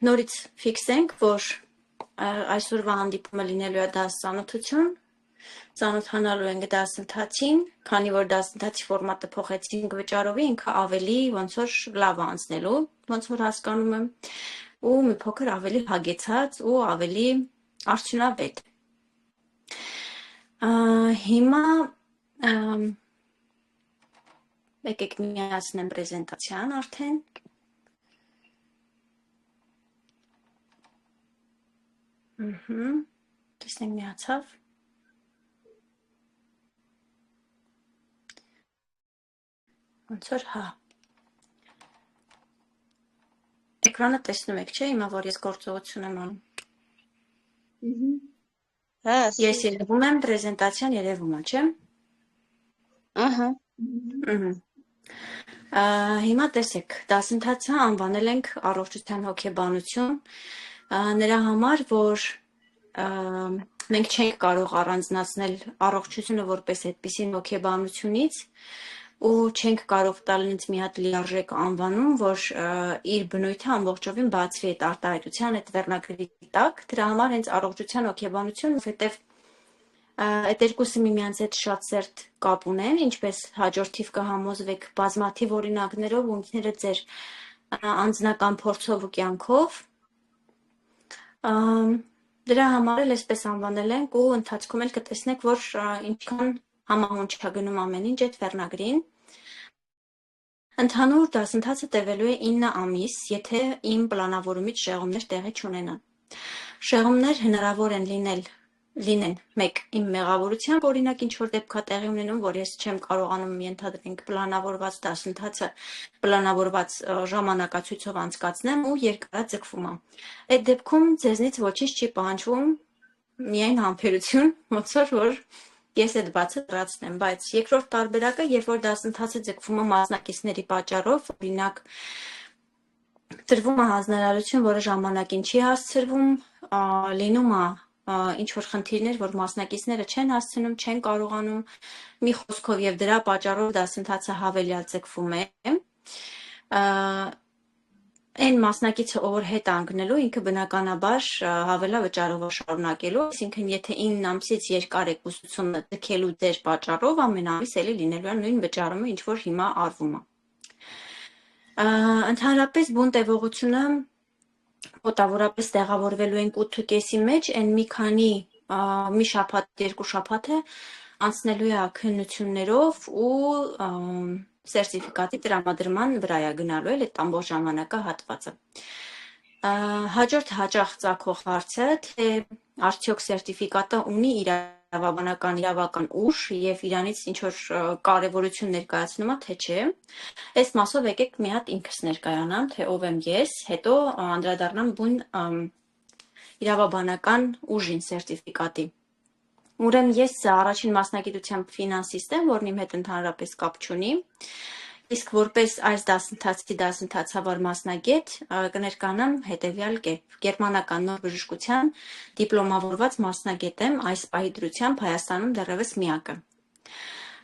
նորից ֆիքսենք, որ այսօրվա հանդիպումը լինելու է դասծանոթություն, ծանոթանալու ենք դասընթացին, քանի որ դասընթացի ֆորմատը փոխեցինք վճարովի, ինքը ավելի ոնց որ լավ անցնելու, ոնց որ հասկանում եմ, ու մի փոքր ավելի հագեցած ու ավելի արդյունավետ։ Հիմա եկեք միացնեմ պրեզենտացիան արդեն։ Տեսնենք միացավ։ Ոնց որ հա։ Էկրանը տեսնում եք, չէ՞, հիմա որ ես գործողություն եմ անում։ Ես երևում եմ, պրեզենտացիան երևում է, չէ՞։ Ահա։ Հիմա տեսեք, դասընթացը անվանել ենք առողջության հոգեբանություն, նրա համար, որ մենք չենք կարող առանձնացնել առողջությունը որպես այդպիսին հոգեբանությունից ու չենք կարող տալ ինձ մի հատ լիարժեք անվանում, որ իր բնույթը ամբողջովին բացվի այդ արտահայտության, այդ վերնագրի տակ, դրա համար հենց առողջության հոգեբանություն, որովհետև այդ երկուսը միմյանց հետ շատ սերտ կապ ունեն, ինչպես հաջորդ թիվ կհամոզվեք բազմաթիվ օրինակներով ու ինքներդ ձեր անձնական փորձով ու կյանքով։ Դրա համար էլ այսպես անվանել ենք ու ընթացքում էլ կտեսնեք, որ ինչքան համահունչ է գնում ամեն ինչ այդ վերնագրին։ Ընդհանուր դասընթացը տևելու է 9 ամիս, եթե իմ պլանավորումից շեղումներ տեղի չունենան։ Շեղումներ հնարավոր են լինեն մեկ իմ մեղավորությամբ, օրինակ ինչ որ դեպք է տեղի ունենում, որ ես չեմ կարողանում ենթադրենք պլանավորված դասընթացը պլանավորված ժամանակացույցով անցկացնեմ ու երկարաձգվում է։ Այդ դեպքում ձեզնից ոչինչ չի պահանջվում, միայն համբերություն, ոնց որ ես այդ բացը լրացնեմ, բայց երկրորդ տարբերակը, երբ որ դասընթացը ձգվում է մասնակիցների պատճառով, օրինակ տրվում է հանձնարարություն, որը ժամանակին չի հասցրվում, լինում է ինչ որ խնդիրներ, որ մասնակիցները չեն հասցնում, չեն կարողանում, մի խոսքով եւ դրա պատճառով դասընթացը հավելյալ ձգվում է։ Այն մասնակիցը, ով հետ անգնելու, ինքը բնականաբար հավելավճարով շարունակելու, այսինքն եթե 9 ամսից երկար է ուսուցումը ձգելու ձեր պատճառով, ամեն ամիս էլի լինելու է նույն վճարումը, ինչ որ հիմա արվում է։ Ընդհանրապես բուն տևողությունը մոտավորապես տեղավորվելու ենք 8.5-ի մեջ, այն մի շաբաթ, երկու շաբաթ է անցնելու է քննություններով ու սերտիֆիկատի տրամադրման վրա է գնալու էլ այդ ամբողջ ժամանակահատվածը։ Հաջորդ հաճախ ծագող հարցը, թե արդյոք սերտիֆիկատը ունի իրավական ուժ եւ իրանից ինչ որ կարեւորություն ներկայացնում է, թե չէ։ Այս մասով եկեք մի հատ ինքս ներկայանամ, թե ով եմ ես, հետո անդրադառնամ բուն իրավաբանական ուժին սերտիֆիկատի։ Ուրեմն ես առաջին մասնագիտությամբ ֆինանսիստ եմ, որն իմ հետ ընդհանրապես կապ չունի, իսկ որպես այս դասընթացի դասընթացավար մասնագետ կներկայանամ հետևյալ կերպ. գերմանական նոր բժշկության դիպլոմավորված մասնագետ եմ, այս պահի դրությամբ Հայաստանում դեռևս միակը։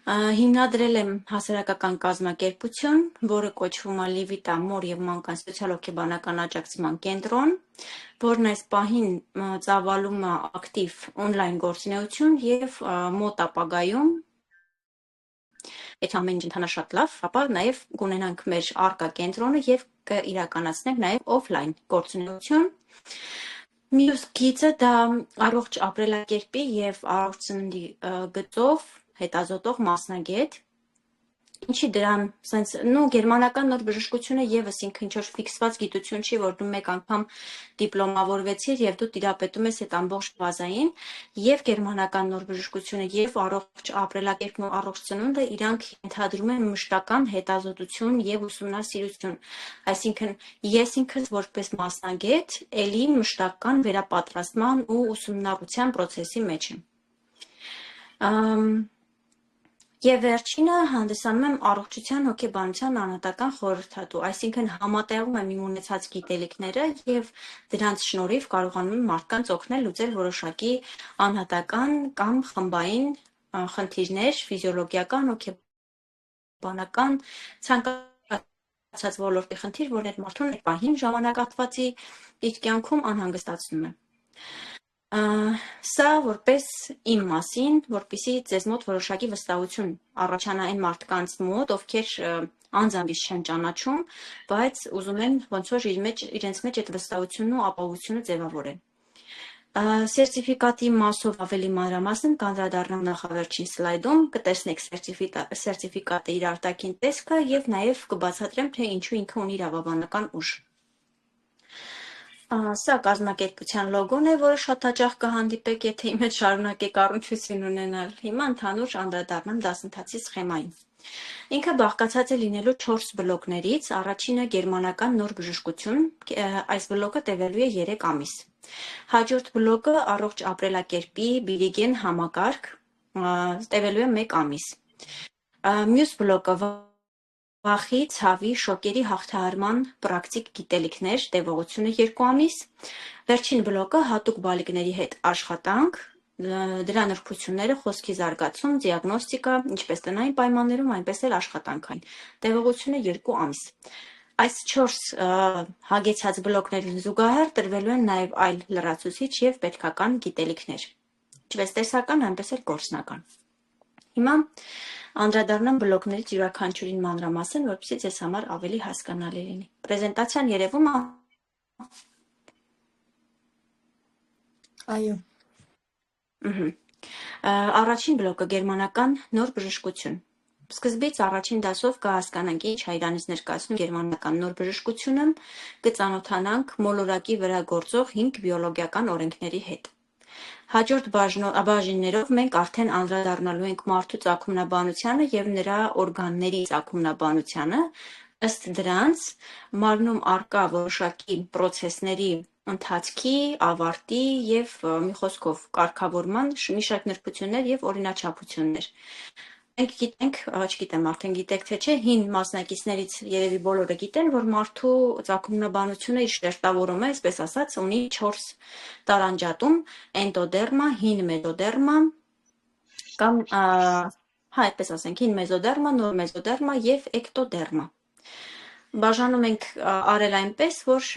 Հիմնադրել եմ հասարակական կազմակերպություն, որը կոչվում է Լիվիտա մոր եւ մանկան սոցիալ-հոգեբանական աջակցման կենտրոն, որն այս պահին ծավալում է ակտիվ օնլայն գործունեություն եւ մոտ ապագայում, եթե ամեն ինչ ընթանա շատ լավ, ապա նաեւ կունենանք մեր առկա կենտրոնը եւ կիրականացնենք նաեւ օֆլայն գործունեություն։ Մյուս գիծը դա առողջ ապրելակերպի եւ առողջ ծննդի գծով հետազոտող մասնագետ, ինչի դրան սենց գերմանական նոր բժշկությունը եւս ինքը ինչ որ ֆիքսված գիտություն չի, որ դու մեկ անգամ դիպլոմավորվեցիր եւ դու տիրապետում ես այդ ամբողջ բազային, եւ գերմանական նոր բժշկությունը եւ առողջ ապրելակերպն ու առողջ ծնունդը իրանք ենթադրում են մշտական հետազոտություն եւ ուսումնասիրություն, այսինքն ես ինքս որպես մասնագետ էլի մշտական վերապատրաստման ու ուսումնառության process-ի մեջ եմ։ Եվ վերջինը հանդիսանում եմ առողջության հոգեբանության անհատական խորհրդատու, այսինքն համատեղում եմ իմ ունեցած գիտելիքները եւ դրանց շնորհիվ կարողանում եմ մարդկանց օգնել լուծել որոշակի անհատական կամ խմբային խնդիրներ, ֆիզիոլոգիական, հոգեբանական, ցանկացած ցած ոլորտի խնդիր, որն այդ մարդուն այդ պահին ժամանակահատվածի իր կյանքում անհանգստացնում է։ Սա որպես իմ մասին, որպեսզի ձեզ մոտ որոշակի վստահություն առաջանա այն մարդկանց մոտ, ովքեր անձամբ չեն ճանաչում, բայց ուզում են ոնց որ իրենց մեջ այդ վստահությունն ու ապահովությունը ձևավորեն։ Սերտիֆիկատի մասով ավելի մանրամասն կանդրադառնամ նախավերջին սլայդում, կտեսնեք սերտիֆիկատը իր արտաքին տեսքը եւ նաեւ կբացատրեմ, թե ինչու ինքը ունի իրավաբանական ուժ։ Սա կազմակերպության լոգոն է, որը շատ հաճախ կհանդիպեք, եթե իմ հետ շարունակեք առնչություն ունենալ։ Հիմա ընդհանուր անդրադառնամ դասընթացի սխեմային։ Ինքը բաղկացած է լինելու 4 բլոկներից, առաջինը գերմանական նոր բժշկություն, այս բլոկը տևելու է 3 ամիս։ Հաջորդ բլոկը առողջ ապրելակերպի բիլիգեն համակարգ, տևելու է 1 ամիս։ Մյուս բլոկը վախի, ցավի, շոկերի հաղթահարման պրակտիկ գիտելիքներ, տևողությունը 2 ամիս։ Վերջին բլոկը հատուկ բալիկների հետ աշխատանք, դրա նրբությունները, խոսքի զարգացում, դիագնոստիկա, ինչպես տնային պայմաններում, այնպես էլ աշխատանքային, տևողությունը 2 ամիս։ Այս 4 հագեցած բլոկներին զուգահեռ տրվելու են նաև այլ լրացուցիչ եւ պետքական գիտելիքներ, ինչպես տեսական, այնպես էլ գործնական։ Հիմա անդրադառնամ բլոկներից յուրաքանչյուրին մանրամասն, որպեսզի ձեզ համար ավելի հասկանալի լինի։ Պրեզենտացիան երևում է։ Այո։ Առաջին բլոկը գերմանական նոր բժշկություն։ Սկզբից առաջին դասով կհասկանանք ինչ է իրանից ներկայացնում գերմանական նոր բժշկությունը, կծանոթանանք մոլորակի վրա գործող 5 բիոլոգիական օրենքների հետ։ Հաջորդ բաժիններով մենք արդեն անդրադառնալու ենք մարդու ծագումնաբանությանը եւ նրա օրգանների ծագումնաբանությանը, ըստ դրանց մարմնում առկա որոշակի պրոցեսների ընթացքի, ավարտի եւ մի խոսքով կարգավորման մի շարք նրբություններ եւ օրինաչափություններ։ Մենք գիտենք, չգիտեմ, արդեն գիտեք թե չէ, հին մասնակիցներից երևի բոլորը գիտեն, որ մարդու ծագումնաբանությունը իր շերտավորումը, այսպես ասած, ունի 4 տարանջատում՝ էնդոդերմա, հին մեզոդերմա, կամ այդպես ասենք, հին մեզոդերմա, նոր մեզոդերմա եւ էկտոդերմա։ Բաժանում ենք արել այնպես, որ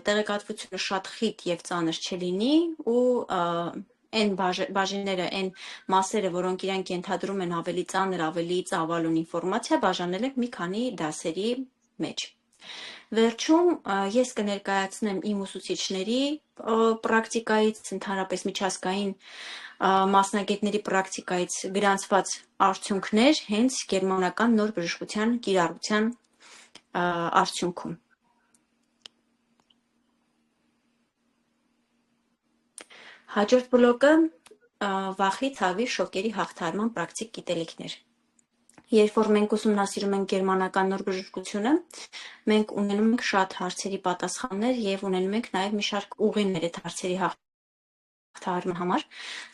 տեղեկատվությունը շատ խիտ եւ ծանր չլինի ու այն բաժինները, այն մասերը, որոնք իրանք ենթադրում են ավելի ծանր, ավելի ծավալուն ինֆորմացիա, բաժանել ենք մի քանի դասերի մեջ։ Վերջում ես կներկայացնեմ իմ ուսուցիչների պրակտիկայից, ընդհանրապես միջազգային մասնագետների պրակտիկայից գրանցված արդյունքներ հենց գերմանական նոր բժշկության կիրառության արդյունքում։ Հաջորդ բլոկը վախի, ցավի, շոկերի հաղթահարման պրակտիկ գիտելիքներ։ Երբ որ մենք ուսումնասիրում ենք գերմանական նոր բժշկությունը, մենք ունենում ենք շատ հարցերի պատասխաններ եւ ունենում ենք նաեւ մի շարք ուղիներ այդ հարցերի հաղթահարման համար,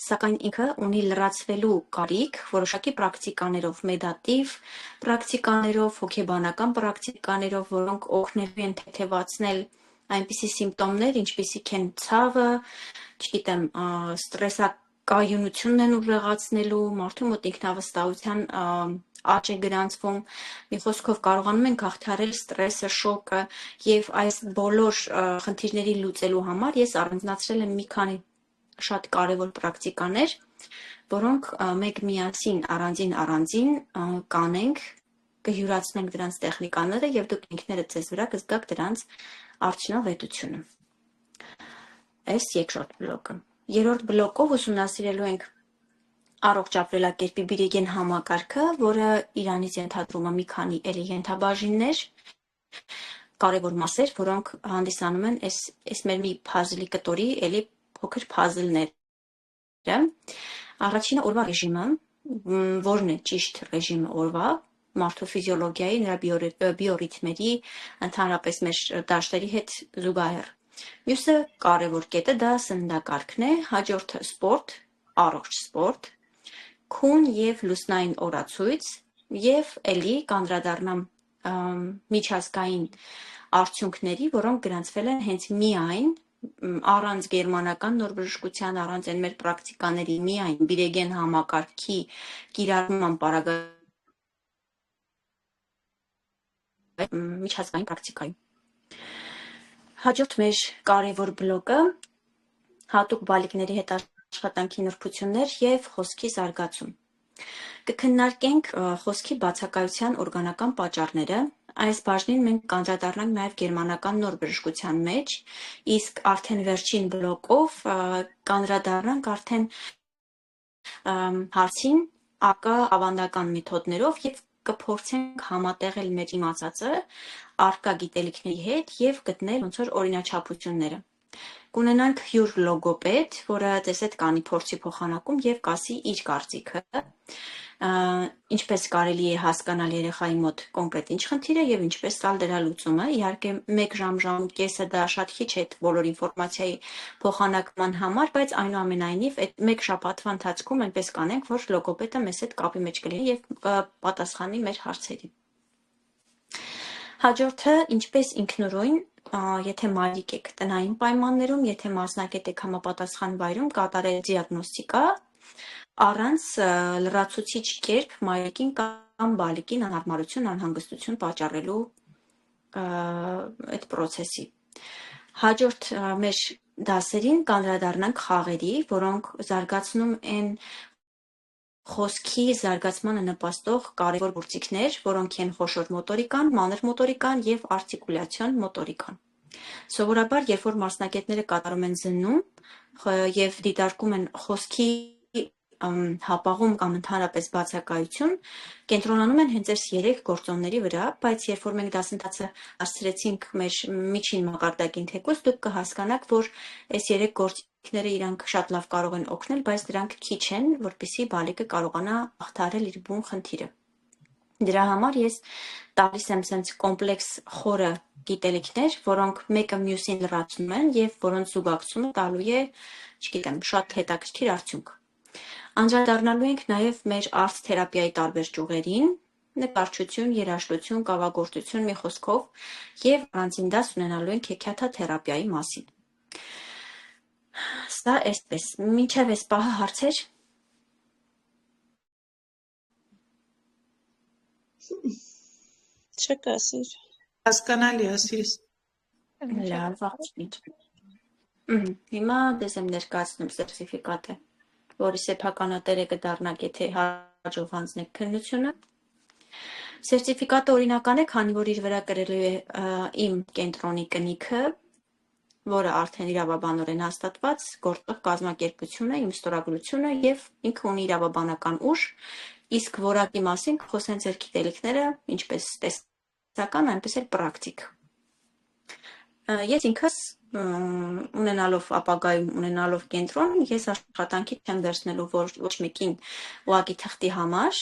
սակայն ինքը ունի լրացվելու կարիք որոշակի պրակտիկաներով, մեդատիվ պրակտիկաներով, հոգեբանական պրակտիկաներով, որոնք օգնելու են թեթևացնել այնպիսի սիմպտոմներ, ինչպիսիք են ցավը, չգիտեմ, ստրեսակայունությունն են ուժեղացնելու, մարդու մոտ ինքնավստահության աճ է գրանցվում, մի խոսքով կարողանում ենք հաղթահարել ստրեսը, շոկը եւ այս բոլոր խնդիրների լուծելու համար ես առանձնացրել եմ մի քանի շատ կարևոր պրակտիկաներ, որոնք մեկ միասին առանձին կանենք, կյուրացնենք դրանց տեխնիկաները եւ դուք ինքներդ ձեզ վրա կզգաք դրանց արդյունավետությունը։ Այս երկրորդ բլոկը։ Երրորդ բլոկով ուսումնասիրելու ենք առողջ ապրելակերպի բիլիգեն համակարգը, որը իրանից ենթադրում է մի քանի էլի ենթաբաժիններ, կարևոր մասեր, որոնք հանդիսանում են այս մեր մի փազլի կտորի էլի փոքր փազլները։ Առաջինը օրվա ռեժիմը, որն է ճիշտ ռեժիմը օրվա, մարդու ֆիզիոլոգիայի, նրա բիոռիթմերի, ընդհանրապես մեր դաշտերի հետ զուգահեռ։ Մյուսը կարևոր կետը դա սննդակարգն է, հաջորդը սպորտ, առողջ սպորտ, քուն եւ լուսնային օրացույց եւ էլի կանդրադառնամ միջազգային արդյունքների, որոնք գրանցվել են հենց միայն առանց գերմանական նոր բժշկության, առանց այն մեր պրակտիկաների միայն բիլիգեն համակարգի կիրառման պարագայում միջազգային պրակտիկայում։ Հաջորդ մեր կարևոր բլոկը հատուկ բալիկների հետ աշխատանքի նրբություններ եւ խոսքի զարգացում։ Կքննարկենք խոսքի բացակայության օրգանական պատճառները։ Այս բաժնին մենք կանդրադառնանք նաև գերմանական նոր բժշկության մեջ, իսկ արդեն վերջին բլոկով կանդրադառնանք արդեն հարցին ակա ավանդական մեթոդներով եւ կփորձենք համատեղել մեր իմացածը արկա գիտելիքների հետ եւ գտնել ոնց որ օրինաչափությունները։ Կունենանք հյուր լոգոպեդ, որը ձեզ հետ կանի փորձի փոխանակում եւ կասի իր կարծիքը, ինչպես կարելի է հասկանալ երեխայի մոտ կոնկրետ ինչ խնդիր է եւ ինչպես տալ դրա լուծումը։ Իհարկե 1 ժամ ու կեսը դա շատ քիչ է բոլոր ինֆորմացիայի փոխանակման համար, բայց այնուամենայնիվ այդ 1 շաբաթվա ընթացքում այնպես կանենք, որ լոգոպեդը մեզ հետ կապի մեջ կլինի եւ պատասխանի մեր հարցերին։ Հաջորդը ինչպես ինքնուրույն, եթե մայրիկ եք տնային պայմաններում, եթե մասնակետ եք համապատասխան վայրում կատարել դիագնոստիկա, առանց լրացուցիչ կերպ մայրիկին կամ բալիկին անհարմարություն, անհանգստություն պատճառելու այդ process-ի։ Հաջորդ մեր դասերին կանդրադառնանք խաղերի, որոնք զարգացնում են խոսքի զարգացմանը նպաստող կարևոր գործիքներ, որոնք են խոշոր մոտորիկան, մանր մոտորիկան եւ արտիկուլյացիոն մոտորիկան։ Սովորաբար, երբ որ մասնակիցները կատարում են զննում եւ դիտարկում են խոսքի հապաղում կամ ընդհանրապես բացակայություն, կենտրոնանում են հենց այս 3 գործոնների վրա, բայց երբ որ մենք դասընթացը հասցրեցինք մեր միջին մակարդակին թեկուզ, դուք կհասկանաք, որ այս 3 գործիքները իրանք շատ լավ կարող են օգնել, բայց դրանք քիչ են, որպեսզի բալիկը կարողանա հաղթահարել իր բուն խնդիրը։ Դրա համար ես տալիս եմ sense կոմպլեքս խորը գիտելիքներ, որոնք մեկը մյուսին լրացնում են եւ որոնց զուգակցումը տալու է, չգիտեմ, շատ հետաքրքիր արդյունք։ Անդրադառնալու ենք նաև մեր արտ թերապիայի տարբեր ճյուղերին, նկարչություն, երաժշտություն, կավագործություն մի խոսքով եւ առանձին դաս ունենալու ենք հեքիաթաթերապիայի մասին։ Սա այսպես, մինչև այս պահը հարցեր։ Չկա սիր։ Հասկանալի է, սիրս։ Լավ, աղջիկ։ Հիմա դες եմ ներկայացնում սերտիֆիկատը, որի սեփականատերը կդառնաք, եթե հաջող հանձնեք քննությունը։ Սերտիֆիկատը օրինական է, քանի որ իր վրա կրելու է իմ կենտրոնի կնիքը, որը արդեն իրավաբանորեն հաստատված, գործող կազմակերպությունը, իմ ստորագրությունը եւ ինքը ունի իրավաբանական ուժ, իսկ որակի մասին կխոսեն ձեր գիտելիքները, ինչպես տեսական, այնպես էլ պրակտիկ։ Ես ինքս ունենալով ապագայում ունենալով կենտրոն, ես աշխատանքի չեմ վերցնելու ոչ մեկին ուղղակի թղթի համար,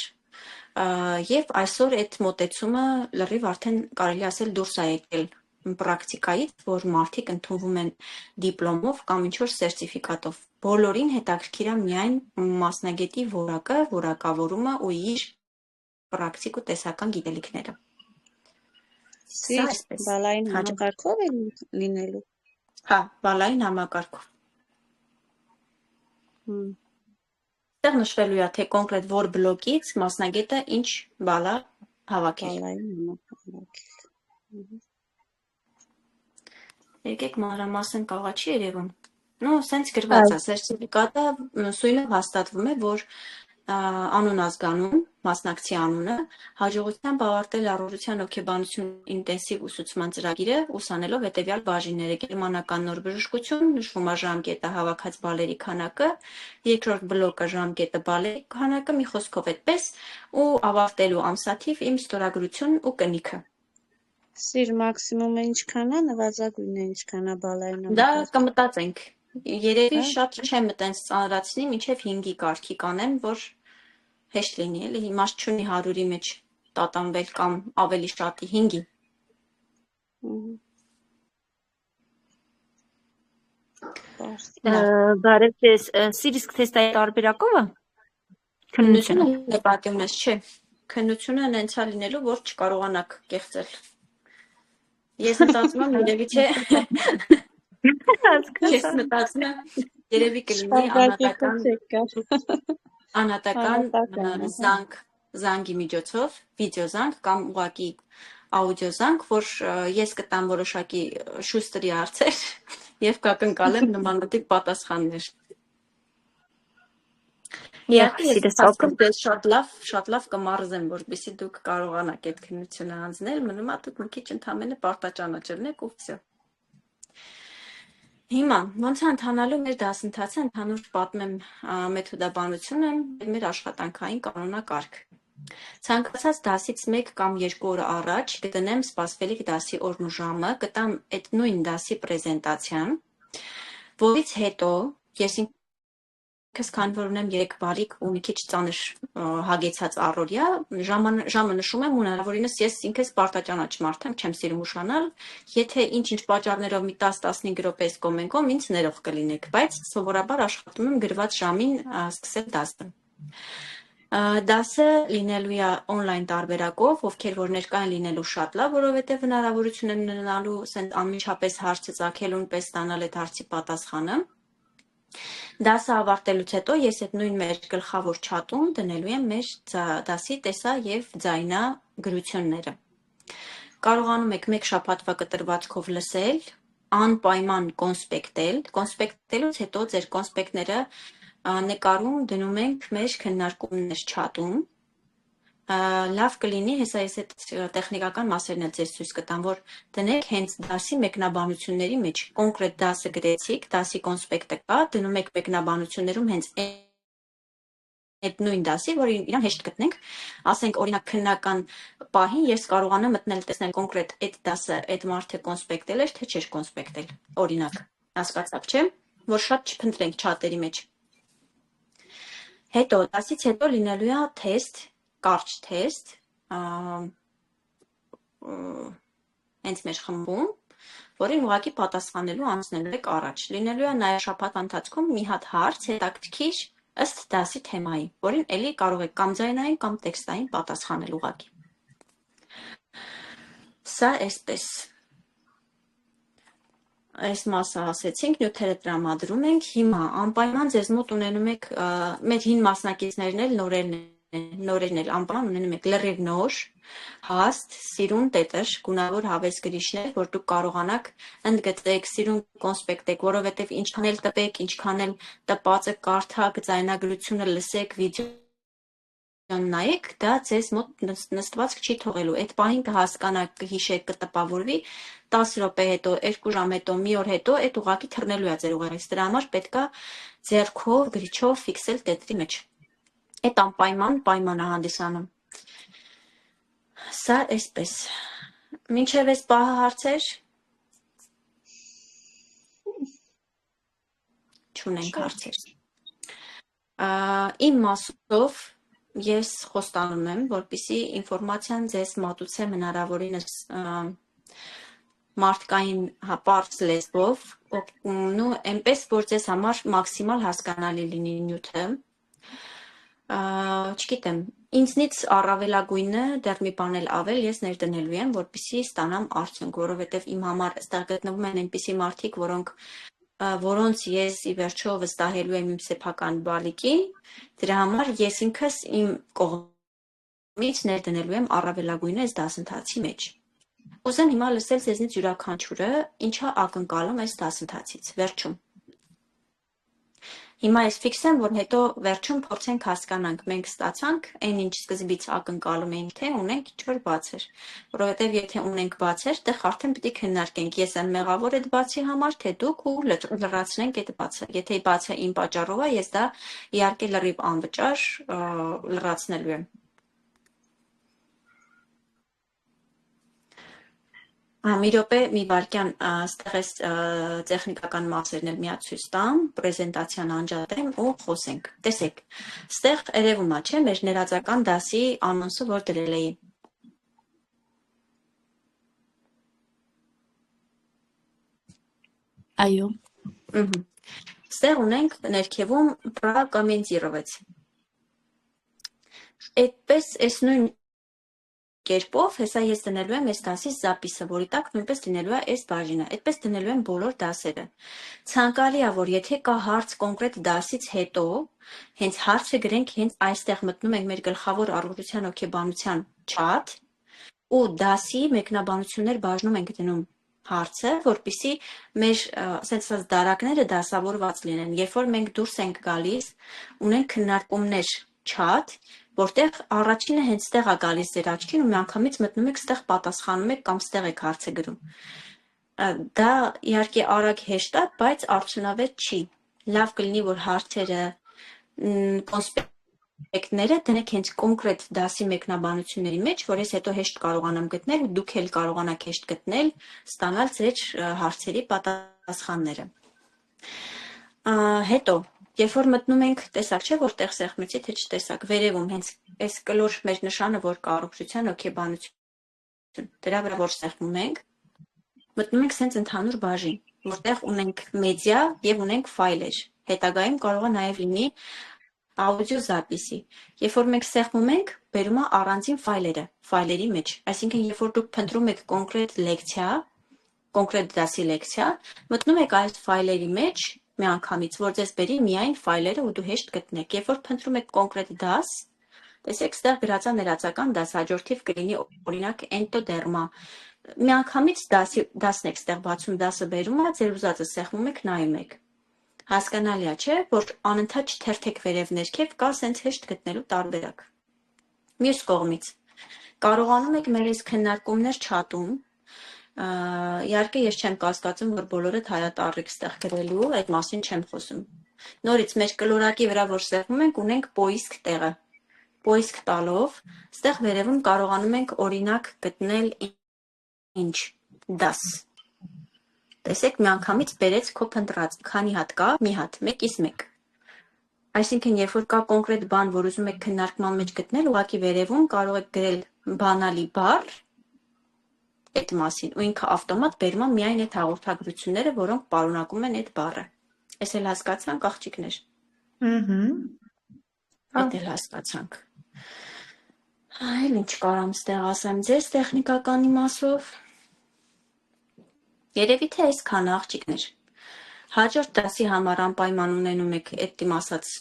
եւ այսօր այդ մոտեցումը լրիվ արդեն կարելի ասել դուրս է եկել պրակտիկայից, որ մարդիկ ընդունվում են դիպլոմով կամ ինչ-որ սերտիֆիկատով։ Բոլորին հետաքրքիր է միայն մասնագետի որակը, որակավորումը ու իր պրակտիկ ու տեսական գիտելիքները։ Սիր բալային համակարգով է լինելու։ Հա, բալային համակարգով։ Այդտեղ նշվելու է, թե կոնկրետ որ բլոկից մասնագետը ինչ բալա հավաքել։ Բալային համակարգ։ Եկեք մանրամասն կաղա չի երևում։ Ну, սենց գրված է, սերտիֆիկատը սույնով հաստատվում է, որ անուն ազգանուն, մասնակցի անունը, հաջողությամբ ավարտել առողջության հոգեբանություն ինտենսիվ ուսուցման ծրագիրը, ուսանելով հետևյալ բաժինները՝ գերմանական նոր բժշկություն, նշվում է ժամկետը, հավաքած բալերի քանակը, երկրորդ բլոկը ժամկետը, բալերի քանակը, մի խոսքով այդպես, ու ավարտելու ամսաթիվ իմ ստորագրություն ու կնիքը։ Սիր մաքսիմումը ինչքան է, նվազագույնը ինչքան է բալային Դա համակարգ։ կմտածենք։ Երևի շատ չեմ տենց ծանրացնի, մինչև 5-ի կարգի կանեմ, որ հեշտ լինի, էլի իմաստ չունի 100-ի մեջ տատանվել կամ ավելի շատի 5-ի։ Բարև ձեզ, սիրիսկ թեստայի տարբերակով է։ Քննությունը նպատակում ես, չէ։ Քննությունը հենց է լինելու, որ չկարողանաք կեղծել։ Ես մտածում եմ, երևի թե Ես մտածում եմ, երևի կլինի անհատական զանգի միջոցով, վիդեոզանգ կամ ուղղակի աուդիոզանգ, որ ես կտամ որոշակի շուստերի հարցեր եւ կակնկալեմ նմանատիպ պատասխաններ։ Իհարկե, սիրս Ասում օգն։ ես շատ լավ կմարզեմ, որպեսզի դուք կարողանաք այդ քննությունը հանձնել, մնում է դուք մի քիչ ընդհանրապես պարտաճանաչելն եք ու վсё։ Հիմա ոնց է ընթանալու մեր դասընթացը, ընդհանուր պատմեմ մեթոդաբանությունը եւ մեր աշխատանքային կանոնակարգ։ Ցանկացած դասից 1 կամ 2 օր առաջ կդնեմ սպասվելիք դասի օրն ու ժամը, կտամ այդ նույն դասի պրեզենտացիան, որից հետո ես ինքս քանի որ ունեմ 3 բարիկ ու մի քիչ ծանր հագեցած առօրյա, ժամը նշում եմ ու հնարավորինս ես ինքս պարտաճանաչ մարդ եմ, չեմ սիրում ուշանալ, եթե ինչ-ինչ պատճառներով մի 10-15 րոպե կոմենկոմ ինձ ներող կլինեք, բայց սովորաբար աշխատում եմ գրված ժամին սկսել դասը։ Դասը լինելու է on-line տարբերակով, ովքեր որ ներկա են լինելու շատ լավ, որովհետև հնարավորություն են ունենալու անմիջապես հարցը ծագելուն պես ստանալ այդ հարցի պատասխանը։ Դասը ավարտելուց հետո ես այդ նույն մեր գլխավոր չաթում դնելու եմ մեր դասի տեսա եւ ձայնա գրությունները։ Կարողանում եք 1 շաբաթվա կտրվածքով լսել, անպայման կոնսպեկտել, կոնսպեկտելուց հետո ձեր կոնսպեկտները նկարում դնում ենք մեր քննարկումներ չաթում։ Լավ կլինի, հեսա ես այդ տեխնիկական մասերն էլ ձեզ ցույց կտամ, որ դնեք հենց դասի մեկնաբանությունների մեջ, կոնկրետ դասը գրեցիք, դասի կոնսպեկտը կա, դնում եք մեկնաբանություններում հենց այդ նույն դասի, որ իրան հեշտ գտնենք, ասենք օրինակ քննական պահին ես կարողանամ մտնել տեսնել կոնկրետ այդ դասը, այդ մարդը կոնսպեկտել էր, թե չէր կոնսպեկտել, օրինակ, հասկացաք, չէ՞, որ շատ չփնտրենք չաթերի մեջ։ Հետո դասից հետո լինելու է թեստ, կարճ թեստ, հենց մեր խմբում, որին ուղղակի պատասխանելու անցնելու եք առաջ։ Լինելու է նաև շաբաթվա ընթացքում մի հատ հարց հետաքրքիր ըստ դասի թեմայի, որին էլի կարող եք կամ ձայնային կամ տեքստային պատասխանել ուղղակի։ Սա այսպես։ Այս մասը ասեցինք, նյութերը տրամադրում ենք, հիմա անպայման ձեզ մոտ ունենում եք մեր հին մասնակիցներն էլ նորերն էլ անպայման ունենում եք լրիվ նոր, հաստ, սիրուն տետր, գունավոր հավես գրիչներ, որ դուք կարողանաք ընդգծեք, սիրուն կոնսպեկտեք, որովհետև ինչքան էլ տպեք, ինչքան էլ տպածը կարդաք, ձայնագրությունը լսեք, վիդեոն նայեք, դա ձեզ մոտ նստվածք չի թողելու։ Այդ պահին կհասկանաք, կհիշեք, կտպավորվի, 10 րոպե հետո, 2 ժամ հետո, մի օր հետո այդ ուղղակի թռնելու է ձեր ուղեղից։ Դրա համար պետք է ձեռքով, գրիչով ֆիքսել տետրի մեջ։ Այդ անպայման պայման է հանդիսանում։ Սա այսպես։ Մինչև այս պահը հարցեր չունենք հարցեր։ Իմ մասով ես խոստանում եմ, որպեսզի ինֆորմացիան ձեզ մատուցեմ հնարավորինս մարդկային պարզ լեզվով, ու այնպես որ ձեզ համար մաքսիմալ հասկանալի լինի նյութը։ Չգիտեմ, ինձնից առավելագույնը դեռ մի բան էլ ավել ես ներդնելու եմ, որպեսզի ստանամ արդյունք, որովհետև իմ համար այստեղ գտնվում են այնպիսի մարդիկ, որոնց ես ի վերջո վստահելու եմ իմ սեփական բալիկին, դրա համար ես ինքս իմ կողմից ներդնելու եմ առավելագույնը այս դասընթացի մեջ։ Ուզեմ հիմա լսել ձեզնից յուրաքանչյուրը ինչա ակնկալում այս դասընթացից, վերջում։ Հիմա ես ֆիքսեմ, որ հետո վերջում փորձենք հասկանանք, մենք ստացանք այն ինչ սկզբից ակնկալում էինք, թե ունենք ինչ-որ բացեր, որովհետև եթե ունենք բացեր, տեղ արդեն պիտի քննարկենք, ես եմ մեղավոր այդ բացի համար, թե դուք ու լրացնենք այդ բացը։ Եթե բացը իմ պատճառով է, ես դա իհարկե լրիվ անվճար լրացնելու եմ։ Մի րոպե, մի վայրկյան ստեղ այս տեխնիկական մասերն էլ միած ցույց տամ, պրեզենտացիան անջատեմ ու խոսենք։ Տեսեք, ստեղ երևում է, չէ՞, մեր ներածական դասի անոնսը, որ դրել էի։ Այո։ Ստեղ ունենք ներքևում Պրակամենտիրովեց։ Այդպես այս նույն կերպով, հեսա ես դնելու եմ այս դասի զապիսը, որի տակ նույնպես դնելու է այս բաժինը, այդպես դնելու եմ բոլոր դասերը։ Ցանկալի է, որ եթե կա հարց կոնկրետ դասից հետո, հենց հարցը գրենք հենց այստեղ մտնում ենք մեր գլխավոր առողջության հոգեբանության չաթ, ու դասի մեկնաբանություններ բաժնում ենք դնում հարցը, որպեսզի մեր ասած դարակները դասավորված լինեն։ Երբ որ մենք դուրս ենք գալիս, ունենք քննարկումներ չաթ, որտեղ առաջինը հենց ստեղ է գալիս ձեր աչքին ու միանգամից մտնում եք ստեղ պատասխանում եք կամ ստեղ եք հարցը գրում։ Դա իհարկե արագ հեշտ է, բայց արդյունավետ չի։ Լավ կլինի, որ հարցերը կոնսպեկտները դնեք հենց կոնկրետ դասի մեկնաբանությունների մեջ, որ ես հետո հեշտ կարողանամ գտնել ու դուք էլ կարողանաք հեշտ գտնել, ստանալ ձեր հարցերի պատասխանները։ Հետո, երբ որ մտնում ենք, տեսակ չէ, որտեղ սեղմեցի, թե չտեսակ, վերևում հենց այս կլոր մեր նշանը, որ կառուցության հոգեբանություն, դրա վրա որ սեղմում ենք, մտնում ենք սենց ընդհանուր բաժին, որտեղ ունենք մեդիա եւ ունենք ֆայլեր։ Հետագայում կարող է նաեւ լինի աուդիո զապիսի։ Երբ որ մենք սեղմում ենք, բերում է առանձին ֆայլերը, ֆայլերի մեջ։ Այսինքն, երբ որ դուք փնտրում եք կոնկրետ լեկցիա, կոնկրետ դասի լեկցիա, մտնում եք այս ֆայլերի մեջ միանգամից, որ ձեզ բերի միայն ֆայլերը ու դու հեշտ գտնեք։ Երբ որ փնտրում եք կոնկրետ դաս, տեսեք, ստեղ գրածա ներածական դաս, հաջորդիվ կլինի օրինակ էնտոդերմա։ Միանգամից դասն եք ստեղ բացում, դասը բերում է, ձեր ուզածը սեղմում եք, նայում եք։ Հասկանալի է, չէ, որ անընդհատ չթերթեք վերև ներքև, կա սենց հեշտ գտնելու տարբերակ։ Մյուս կողմից, կարողանում եք մեր այս քննարկումներ չաթում, իհարկե ես չեմ կասկածում, որ բոլորդ հայատառիկ ստեղ գրելու, այդ մասին չեմ խոսում։ Նորից մեր կլորակի վրա որ սեղմում ենք, ունենք պոիսկ տեղը։ Պոիսկ տալով, ստեղ վերևում կարողանում ենք օրինակ գտնել ինչ դաս։ Տեսեք, միանգամից բերեց քո փնտրած, քանի հատ կա, մի հատ, 1x1։ Այսինքն, երբ որ կա կոնկրետ բան, որ ուզում եք քննարկման մեջ գտնել, ուղղակի վերևում կարող եք գրել բանալի բառ այդ մասին, ու ինքը ավտոմատ բերում է միայն այդ հաղորդագրությունները, որոնք պարունակում են այդ բառը։ Էս էլ հասկացանք, աղջիկներ։ Այդ էլ հասկացանք։ Այլ ինչ կարամ ստեղ ասեմ ձեզ տեխնիկական իմասով։ Երևի թե այսքանը, աղջիկներ։ Հաջորդ դասի համար անպայման ունենում եք այդ իմ ասած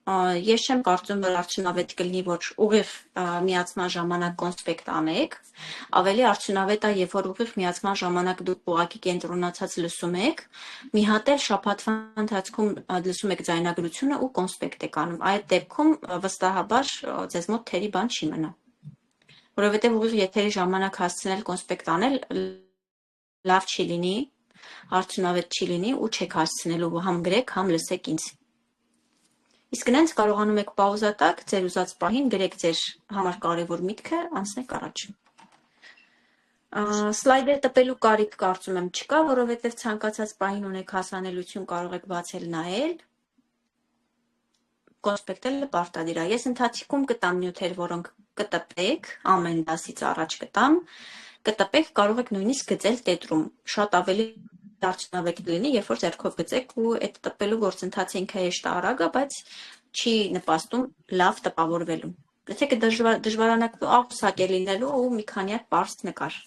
ես չեմ կարծում, որ արդյունավետ կլինի, որ ուղիղ միացման ժամանակ կոնսպեկտ անեք, ավելի արդյունավետ է, երբ որ ուղիղ միացման ժամանակ դուք ուղղակի կենտրոնացած լսում եք, մի հատ էլ շաբաթվա ընթացքում լսում եք ձայնագրությունը ու կոնսպեկտ եք անում։ Այդ դեպքում վստահաբար ձեզ մոտ թերի բան չի մնա։ Որովհետև ուղիղ եթերի ժամանակ հասցնել կոնսպեկտ անել լավ չի լինի, արդյունավետ չի լինի ու չեք հասցնելու համ գրեք, համ լսեք ինձ։ Իսկ նենց կարողանում եք պաուզա տակ, ձեր ուզած պահին գրեք ձեր համար կարևոր միտքը, անցնեք առաջ։ Սլայդեր տպելու կարիք կարծում եմ չկա, որովհետև ցանկացած պահին ունեք հասանելիություն, կարող եք բացել նայել, կոնսպեկտելը պարտադիր է։ Ես ընթացքում կտամ նյութեր, որոնք կտպեք, ամեն դասից առաջ կտամ, կտպեք, կարող եք նույնիսկ գծել տետրում, շատ ավելի արդյունավետ լինի, երբ որ ձեռքով գծեք ու այդ տպելու գործընթացը ինքը հեշտ է արագ է, բայց չի նպաստում լավ տպավորվելու։ Եթե դժվարանաք աղուսակ է լինելու ու մի քանի հատ պարզ նկար։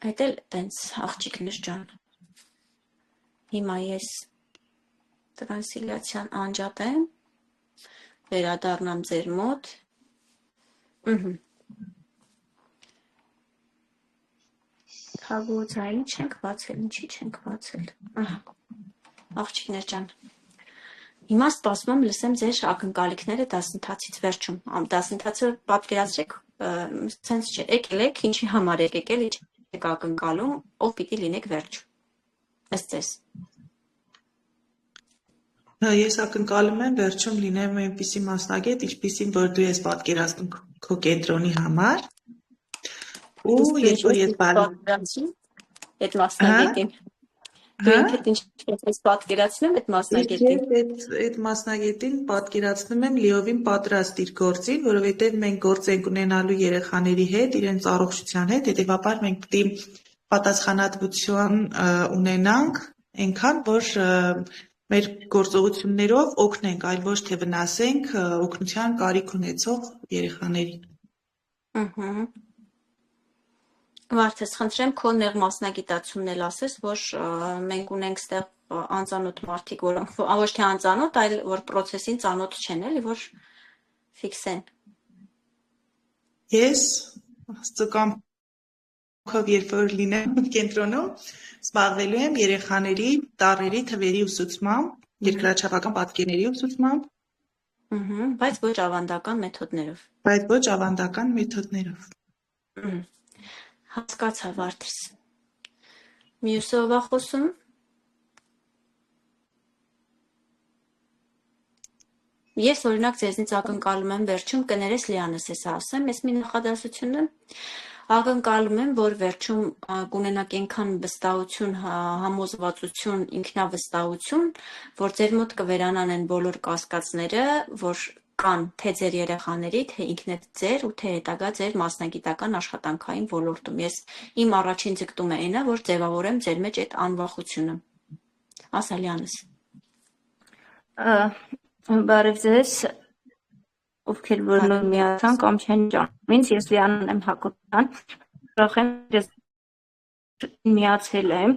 Այդ էլ տենց աղջիկներ ջան։ Հիմա ես տրանսիլյացիան անջատեմ, վերադառնամ ձեր մոտ։ Հագուցային չենք բացել, ինչի չենք բացել։ Աղջիկներ ջան, հիմա սպասում եմ լսեմ ձեր ակնկալիքները դասընթացից վերջում։ Դասընթացը պատկերացրեք, սենց չէ, եկել եք, ինչի համար եք եկել, ինչ եք ակնկալում, ով պիտի լինեք վերջում։ Ըստ ձեզ։ Ես ակնկալում եմ վերջում լինեմ այնպիսի մասնագետ, ինչպիսին որ դու ես պատկերացնում քո կենտրոնի համար։ Ու երբ որ ես պատկերացնում այդ մասնագետին։ Դու ինքդ ինչպես ես պատկերացնում այդ մասնագետին։ Ես այդ մասնագետին պատկերացնում եմ լիովին պատրաստ իր գործին, որովհետև մենք գործ ենք ունենալու երեխաների հետ, իրենց առողջության հետ, հետևաբար մենք պետք է պատասխանատվություն ունենանք, այնքան որ մեր գործողություններով օգնենք, այլ ոչ թե վնասենք օգնության կարիք ունեցող երեխաներին։ Վարդես, խնդրեմ քո նեղ մասնագիտացումն էլ ասես, որ մենք ունենք ստեղ անծանոթ մարդիկ, որոնք ոչ թե անծանոթ, այլ որ process-ին ծանոթ չեն, էլի որ ֆիքսեն։ Ես ծկամքով երբ որ լինեմ կենտրոնում, զբաղվելու եմ երեխաների տառերի թվերի ուսուցմամբ, երկրաչափական պատկերների ուսուցմամբ, Բայց ոչ ավանդական մեթոդներով։ բայց ոչ ավանդական մեթոդներով։ Հասկացա, Վարդրս։ Մյուսը ով է խոսում։ Ես օրինակ ձեզնից ակնկալում եմ վերջում կներես Լիանս էսա ասեմ, ես մի նախադասությունը ակնկալում եմ, որ վերջում կունենաք այնքան վստահություն, համոզվածություն, ինքնավստահություն, որ ձեր մոտ կվերանան բոլոր կասկածները, որ կան թե ձեր երեխաների, թե ինքնդ ձեր ու թե հետագա ձեր մասնագիտական աշխատանքային ոլորտում։ Ես իմ առաջին ձգտումը այն է, որ ձևավորեմ ձեր մեջ այդ անվախությունը։ Ասա Լիանս։ Բարև ձեզ, ովքեր որ նոր միացան կամ չեն ճանաչում ինձ, ես Լիանան եմ Հակոբյան, ուրախ եմ ես միացել եմ,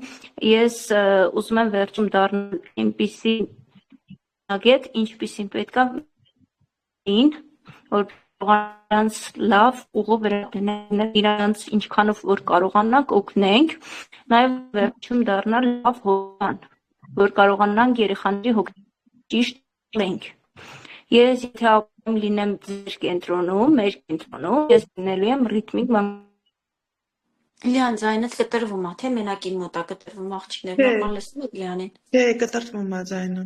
ես ուզում եմ վերջում դառնալ այնպիսի ագետ, ինչպիսին պետքա որ իրանց լավ ուղով վերադնել, իրանց ինչքանով որ կարողանանք օգնենք, նաև վերջում դառնալ լավ հոգան, որ կարողանանք երեխաների հոգ ճիշտ ենք։ Ես եթե ապրում լինեմ ձեր կենտրոնում, մեր կենտրոնում, ես լինելու եմ ռիթմիկ Լիան, ձայնդ կտրվում է, թե մենակ իմ մոտ է կտրվում աղջիկներ, նորմալ լսում եք Լիանին։ Թե կտրվում է ձայնը։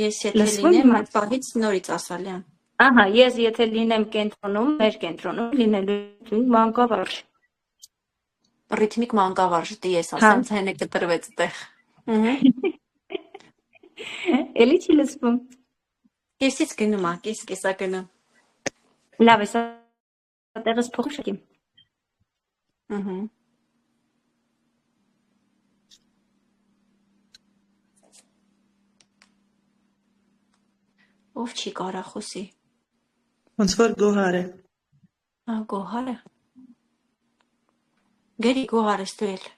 Ես եթե լինեմ, այդ պահից նորից ասա Լիան։ Ահա, ես եթե լինեմ կենտրոնում, մեր կենտրոնում լինելու եմ մանկավարժ։ Ռիթմիկ մանկավարժ, դի ես ասեմ, ձայնը կտրվեց այդտեղ։ Էլի չի լսվում։ Կեսից գնում է, կեսա գնում։ Լավ է, սա տեղս փոխշակեմ։ Ով չի կարա խոսի։ Ոնց որ Գոհար է։ Գոհարը։ Գերի Գոհարը ստույլ։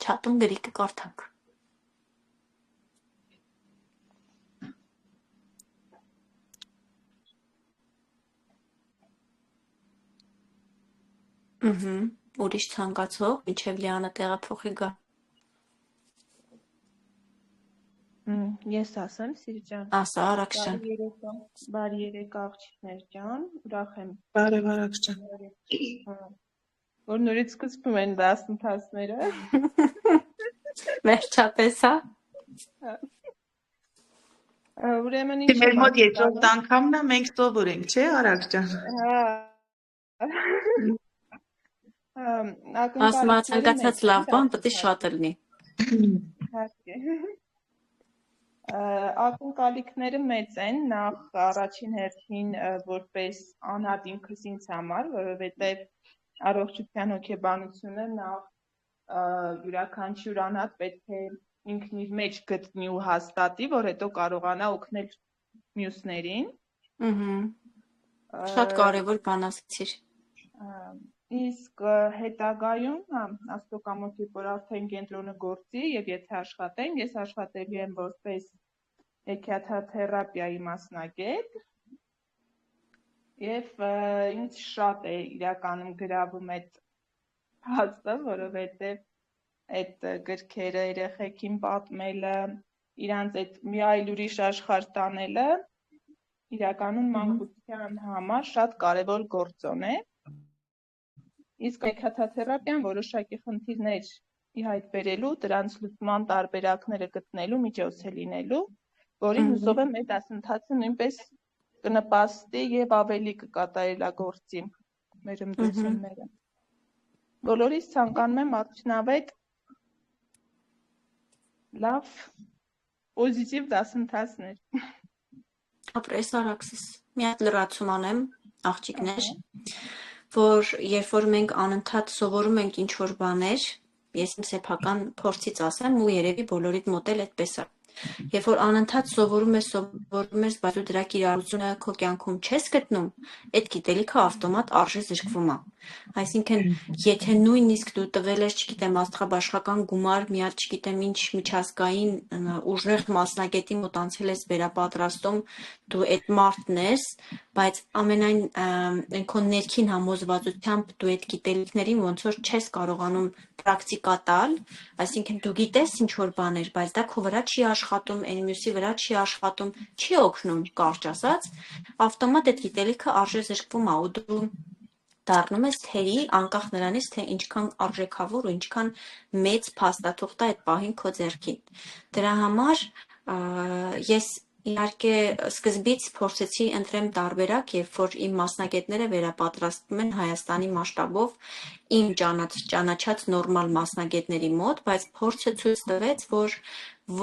Չատում գրի կկարդանք։ Ուրիշ ցանկացող, մինչև Լիանը տեղափոխի գա։ Ես ասեմ, Սիրի ջան։ Ասա, Արաքս ջան։ Բարի երեկ աղջիկներ ջան, ուրախ եմ։ Բարև Արաքս ջան։ Որ նորից սկսվում են դասընթացները։ Վերջապես, հա։ Ուրեմն ինչ Մեր մոտ երկրորդ անգամն է, մենք սովոր ենք, չէ, Արաքս ջան։ Ասում եմ, ցանկացած լավ բան պետք է շատ լինի։ Ակնկալիքները մեծ են, նախ առաջին հերթին որպես անհատ ինքս ինձ համար, որովհետև առողջության հոգեբանությունը նախ յուրաքանչյուր անհատ պետք է ինքն իր մեջ գտնի ու հաստատի, որ հետո կարողանա օգնել մյուսներին։ Շատ կարևոր բան ասացիր։ Իսկ հետագայում, աստծո կամոքի որ արդեն կենտրոնը գործի եւ եթե աշխատենք, ես աշխատելու եմ որպես էքիաթերապիայի մասնագետ եւ ինձ շատ է իրականում գրավում այդ հաստը, որովհետեւ այդ գրքերը երեխեքին պատմելը, իրանց այդ մի այլ ուրիշ աշխարհ տանելը իրականում մանկության համար շատ կարևոր գործոն է։ Իսկ էքիաթերապիան որոշակի խնդիրներ ի հայտ բերելու, դրանց լուծման տարբերակները գտնելու միջոց է լինելու, որին հուսով եմ այդ դասընթացը նույնպես կնպաստի եւ ավելի կկատարելագործի մեր ընդդիմները։ Բոլորիս ցանկանում եմ արդյունավետ լավ պոզիտիվ դասընթացներ։ Ապրես Արաքսիս։ Մի հատ լրացում անեմ, աղջիկներ, որ երբ որ մենք անընդհատ սովորում ենք ինչ-որ բաներ, ես իմ սեփական փորձից ասեմ ու երևի բոլորիդ մոտ էլ այդպես է։ Երբ որ անընդհատ սովորում ես, բայց դու դրա կիրառությունը քո կյանքում չես գտնում, այդ գիտելիքը ավտոմատ արժե զրկվում է։ Այսինքն, եթե նույնիսկ դու տվել ես, չգիտեմ, աստղաբաշխական գումար, մի հատ, չգիտեմ, ինչ միջազգային ուժեղ մասնագետի մոտ անցել ես վերապատրաստում, դու այդ մարդն ես, բայց ամենայն քո ներքին համոզվածությամբ դու այդ գիտելիքներին ոնց որ չես կարողանում պրակտիկա տալ, այսինքն դու գիտես ինչ որ բաներ, բայց դա քո վրա չի աշխատում, այն մյուսի վրա չի աշխատում, չի օգնում, կարճ ասած, ավտոմատ այդ գիտելիքը արժե զրկվում է ու դու դառնում ես թերի, անկախ նրանից, թե ինչքան արժեքավոր ու ինչքան մեծ փաստաթուղթ է այդ պահին քո ձեռքին։ Դրա համար ես իհարկե սկզբից փորձեցի ընտրեմ տարբերակ, երբ որ իմ մասնագետները վերապատրաստվում են Հայաստանի մասշտաբով իմ ճանաչած նորմալ մասնագետների մոտ, բայց փորձը ցույց տվեց, որ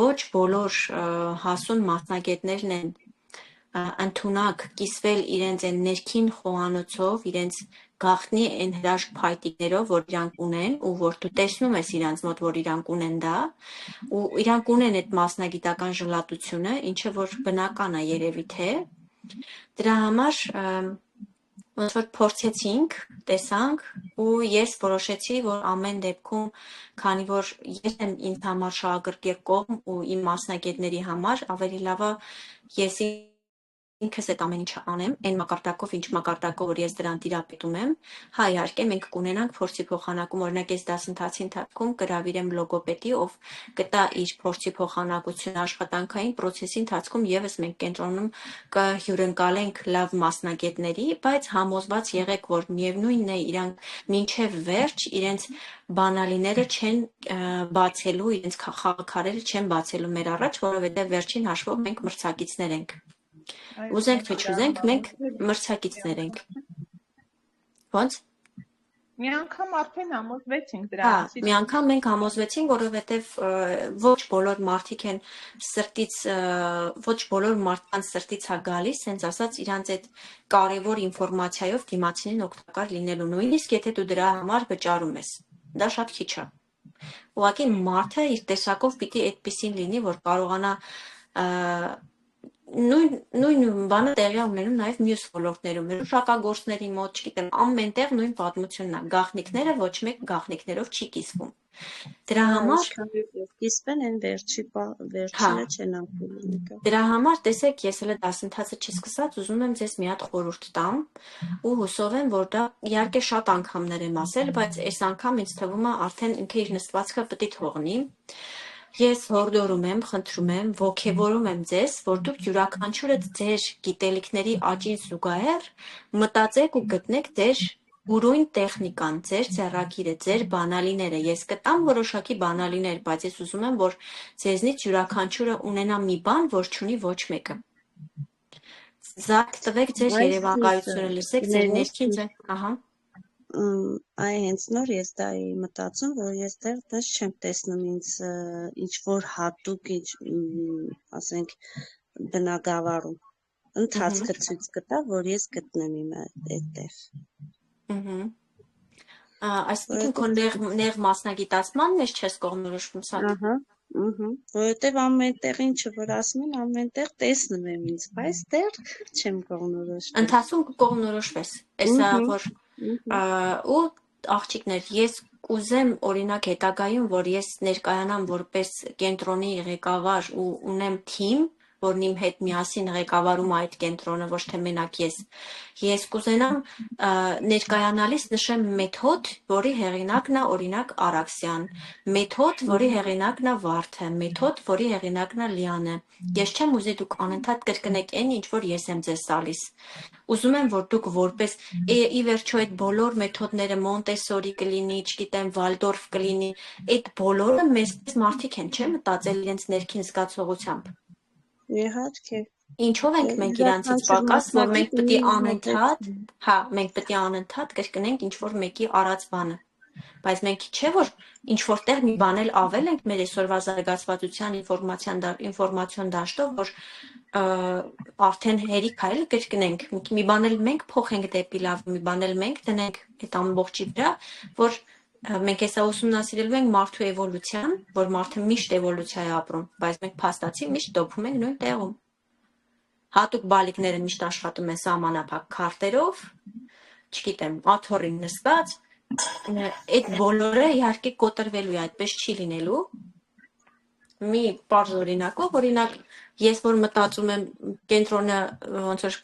ոչ բոլոր հասուն մասնագետներն են ընդունակ կիսվել իրենց այն ներքին խոհանոցով, իրենց գաղտնի այն հրաշք փայտիկներով, որ իրանք ունեն, ու որ դու տեսնում ես իրանց մոտ, որ իրանք ունեն դա, ու իրանք ունեն այդ մասնագիտական ժլատությունը, ինչը որ բնական է երևի թե, դրա համար ոնց որ փորձեցինք, տեսանք, ու ես որոշեցի, որ ամեն դեպքում, քանի որ ես եմ ինձ համար շահագրգիռ կողմ ու իմ մասնագետների համար, ավելի լավ է ես ինքս այդ ամեն ինչը անեմ, այն մակարդակով, ինչ մակարդակով, որ ես դրան տիրապետում եմ, հա իհարկե մենք կունենանք փորձի փոխանակում, օրինակ ես դասընթացի ընթացքում կհրավիրեմ լոգոպեդի, ով կտա իր փորձի փոխանակությունը աշխատանքային process-ի ընթացքում եւս մենք կենտրոնում կհյուրընկալենք լավ մասնագետների, բայց համոզված եղեք, որ միևնույնն է իրանք մինչև վերջ իրենց բանալիները չեն բացելու, իրենց խաղաքարերը չեն բացելու մեր առաջ, որովհետեւ վերջին հաշվով մենք մրցակիցներ ենք։ Ուզենք թե չուզենք, մենք մրցակիցներ ենք։ Ո՞նց։ Մի անգամ արդեն համոզվեցինք Հա, դրանից։ մի անգամ մենք համոզվեցինք, որովհետև ոչ բոլոր մարդիկ են սրտից, ոչ բոլոր մարդկանց սրտից է գալիս, հենց ասած իրանց այդ կարևոր ինֆորմացիայով դիմացինին օգտակար լինելու, նույնիսկ եթե դու դրա համար վճարում ես։ Դա շատ քիչ է։ Ուղղակի մարդը իր տեսակով պիտի այդպեսին լինի, որ կարողանա նույն բանը տեղի ունենում նաև մյուս ոլորտներում, մշակագործների մոտ, չգիտեմ, ամենտեղ նույն պատմությունն է, գաղտնիքները ոչ մեկ գաղտնիքներով չի կիսվում։ Դրա համար կիսվեն այն վերջինը չեն ապրում։ Դրա համար տեսեք, ես հենց դասընթացը չսկսած ուզում եմ ձեզ մի հատ խորհուրդ տամ ու հուսով եմ, որ դա իհարկե շատ անգամներ եմ ասել, բայց այս անգամ ինձ թվում է արդեն ինքը իր նստվածքը պետք է թողնի։ Ես հորդորում եմ, խնդրում եմ, ոգևորում եմ ձեզ, որ դուք յուրաքանչյուրը ձեր գիտելիքների աճին զուգահեռ մտածեք ու գտնեք ձեր ուրույն տեխնիկան, ձեր ձեռագիրը, ձեր բանալիները։ Ես կտամ որոշակի բանալիներ, բայց ես ուզում եմ, որ ձեզնից յուրաքանչյուրը ունենա մի բան, որ չունի ոչ մեկը։ Զարկ տվեք ձեր երևակայությունը, լսեք ձեր ներքին ձեր, ահա։ Այ հենց նոր ես դա էի մտածում, որ ես դեռ չեմ տեսնում ինձ ինչ որ հատուկ, ասենք, բնագավառում ընթացքը ցույց կտա, որ ես գտնեմ իմ այդտեղ։ Այսինքն քո նեղ մասնագիտացման մեջ չես կողմնորոշվում սա։ Որովհետև ամենտեղ ինչը որ ասում են, ամենտեղ տեսնում եմ ինձ, բայց դեռ չեմ կողմնորոշվում։ Ընթացքում կողմնորոշվես։ Էսա որ ու աղջիկներ, ես կուզեմ օրինակ հետագայում, որ ես ներկայանամ որպես կենտրոնի ղեկավար ու ունեմ թիմ, որն իմ հետ միասին ղեկավարում է այդ կենտրոնը, ոչ թե մենակ ես կուզենամ ներկայանալիս նշեմ մեթոդ, որի հեղինակն է օրինակ Արաքսյան, մեթոդ, որի հեղինակն է Վարդը, մեթոդ, որի հեղինակն է Լիանը։ Ես չեմ ուզի դուք անընդհատ կրկնեք այն, ինչ որ ես եմ ձեզ տալիս։ Ուզում եմ, որ դուք որպես ի վերջո այդ բոլոր մեթոդները Մոնտեսորի կլինի, չգիտեմ, Վալդորֆ կլինի, այդ բոլորը մեզ մարդիկ են, չէ՞, մտածել իրենց ներքին զգացողությամբ։ Իհարկե։ Ինչով ենք մենք իրանցից պակաս, որ մենք պետք է անընդհատ, հա, մենք պետք է անընդհատ կրկնենք ինչ որ մեկի արած բանը։ Բայց մենք չէ որ ինչ որտեղ մի բան էլ ավել ենք մեր այսօրվա զարգացվածության ինֆորմացիոն դաշտով, որ արդեն հերիք այլ կրկնենք, մի բան էլ մենք փոխենք դեպի լավ, մի բան էլ մենք դնենք այդ ամբողջի վրա, որ մենք հեսա ուսումնասիրելու ենք մարդու էվոլյուցիան, որ մարդը միշտ էվոլյուցիա է ապրում, բայց մենք փաստացի միշտ դոփում ենք նույն տեղում։ Հատուկ բալիկները միշտ աշխատում են սահմանափակ քարտերով, չգիտեմ, աթոռին նստած, այդ բոլորը իհարկե կոտրվելու է, այդպես չի լինելու։ Մի պարզ օրինակով, օրինակ, ես որ մտածում եմ կենտրոնը ոնց որ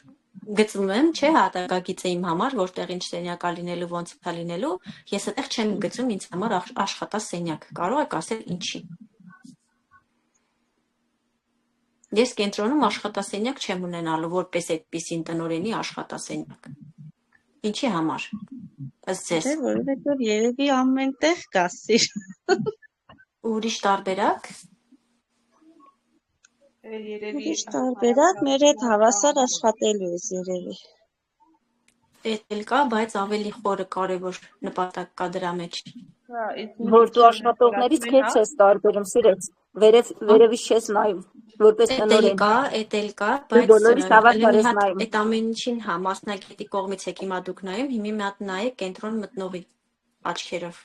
գծում եմ, չէ, հատակագիծ է իմ համար, որտեղ ինչ սենյակ է լինելու, ոնց է լինելու, ես այդտեղ չեմ գծում ինձ համար աշխատասենյակ, կարող եք ասել ինչի։ Ես կենտրոնում աշխատասենյակ չեմ ունենալու, որպես այդպիսին տնօրենի աշխատասենյակ։ Ինչի համար։ Ըստ ձեզ։ Որովհետև երևի ամեն տեղ կասիր։ Ուրիշ տարբերակ։ Երևի Ուրիշ տարբերակ մեր հետ հավասար աշխատելու ես երևի։ Էդ էլ կա, բայց ավելի խորը կարևոր նպատակ կա դրա մեջ։ Որ դու աշխատողներից քեզ ես տարբերում, սիրեց, վերևից չես նայում, որպես տնօրեն։ Էդ էլ կա, Դու բայց բոլորիս հավասար ես նայում։ այդ ամեն ինչին հա մասնագետի կողմից եք հիմա դուք նայում, հիմի մի հատ նայեք կենտրոն մտնողի աչքերով։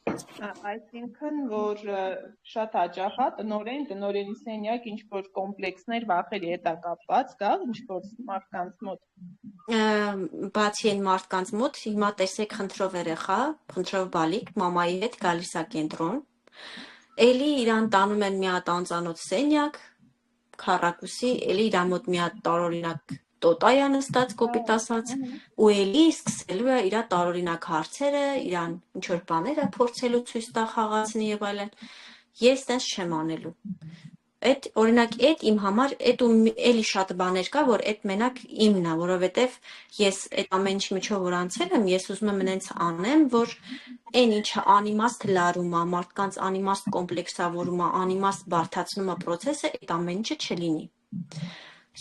Այսինքն, որ շատ հաճախ է տնօրենի սենյակ ինչ որ կոմպլեքսներ վախերի հետ է կապված, կա ինչ որ մարդկանց մոտ։ Բացի այն մարդկանց մոտ, հիմա տեսեք խնդրով երեխա, խնդրով բալիկ, մամայի հետ գալիս է կենտրոն, էլի իրան տանում են մի հատ անծանոթ սենյակ, քառակուսի, էլի իր մոտ մի հատ տարօրինակ տոտա է նստած կոպիտ ասած, ու էլի սկսելու է իր տարօրինակ հարցերը, իրան ինչ որ բաներ է փորձելու ցույց տա խաղացնի եւ այլն։ Ես տենց չեմ անելու։ Այդ օրինակ այդ իմ համար այդ ու էլի շատ բաներ կա, որ այդ մենակ իմն է, որովհետև ես այդ ամեն ինչի միջով որ անցել եմ, ես ուզում եմ նենց անեմ, որ այն ինչը անիմաստ լարում է, մարդկանց անիմաստ կոմպլեքսավորում է, անիմաստ բարդացնում է process-ը, այդ ամեն ինչը չլինի։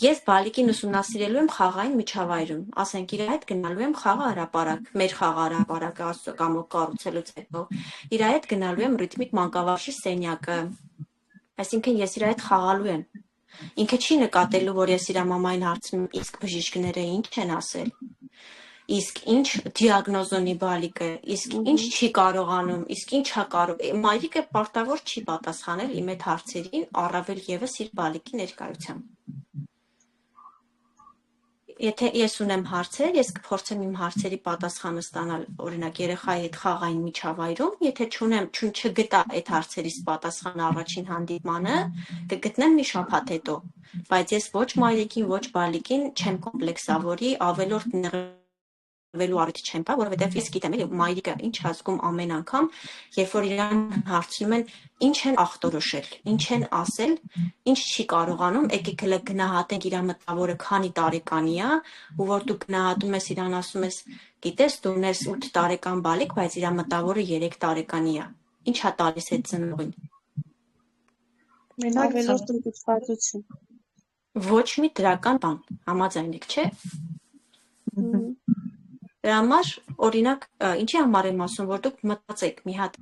Ես բալիկին ուսումնասիրելու եմ խաղային միջավայրում, ասենք իր հետ գնալու եմ խաղահրապարակ, մեր խաղահրապարակը Աստծո կամոք կառուցելուց հետո, իր հետ գնալու եմ ռիթմիկ մանկավարժի սենյակը, այսինքն ես իր հետ խաղալու եմ, ինքը չի նկատելու, որ ես իր մամային հարցնում եմ, իսկ բժիշկները ինչ են ասել, իսկ ինչ դիագնոզ ունի բալիկը, իսկ ինչ չի կարողանում, իսկ ինչ է կարող, մայրիկը պարտավոր չի պատասխանել իմ այդ հարցերին, առավել ևս իր բալիկի ներկայությամբ։ Եթե ես ունեմ հարցեր, ես կփորձեմ իմ հարցերի պատասխանը ստանալ, օրինակ երեխայի հետ խաղային միջավայրում, եթե չգտա այդ հարցերից պատասխանը առաջին հանդիպմանը, կգտնեմ մի շաբաթ հետո, բայց ես ոչ մայրիկին, ոչ բալիկին չեմ կոմպլեքսավորի, ավելորդ նեղվելու առիթ չեմ տա, որովհետև ես գիտեմ, էլի մայրիկը ինչ ազգում ամեն անգամ, երբ որ իրան հարցնում են, ինչ են ախտորոշել, ինչ են ասել, ինչ չի կարողանում, եկեք հələ գնահատենք իր մտավորը քանի տարեկանի է, ու որ դու գնահատում ես իրան ասում ես, գիտես, դու ունես 8 տարեկան բալիկ, բայց իր մտավորը 3 տարեկանի է։ Ինչ է տալիս այդ ծնողին։ Ավելորդ ընդգծվածություն։ Ոչ մի դրական բան, համաձայն եք, չէ՞։ Դրա համար, օրինակ, ինչի համար եմ ասում, որ դուք մտածեք մի հատ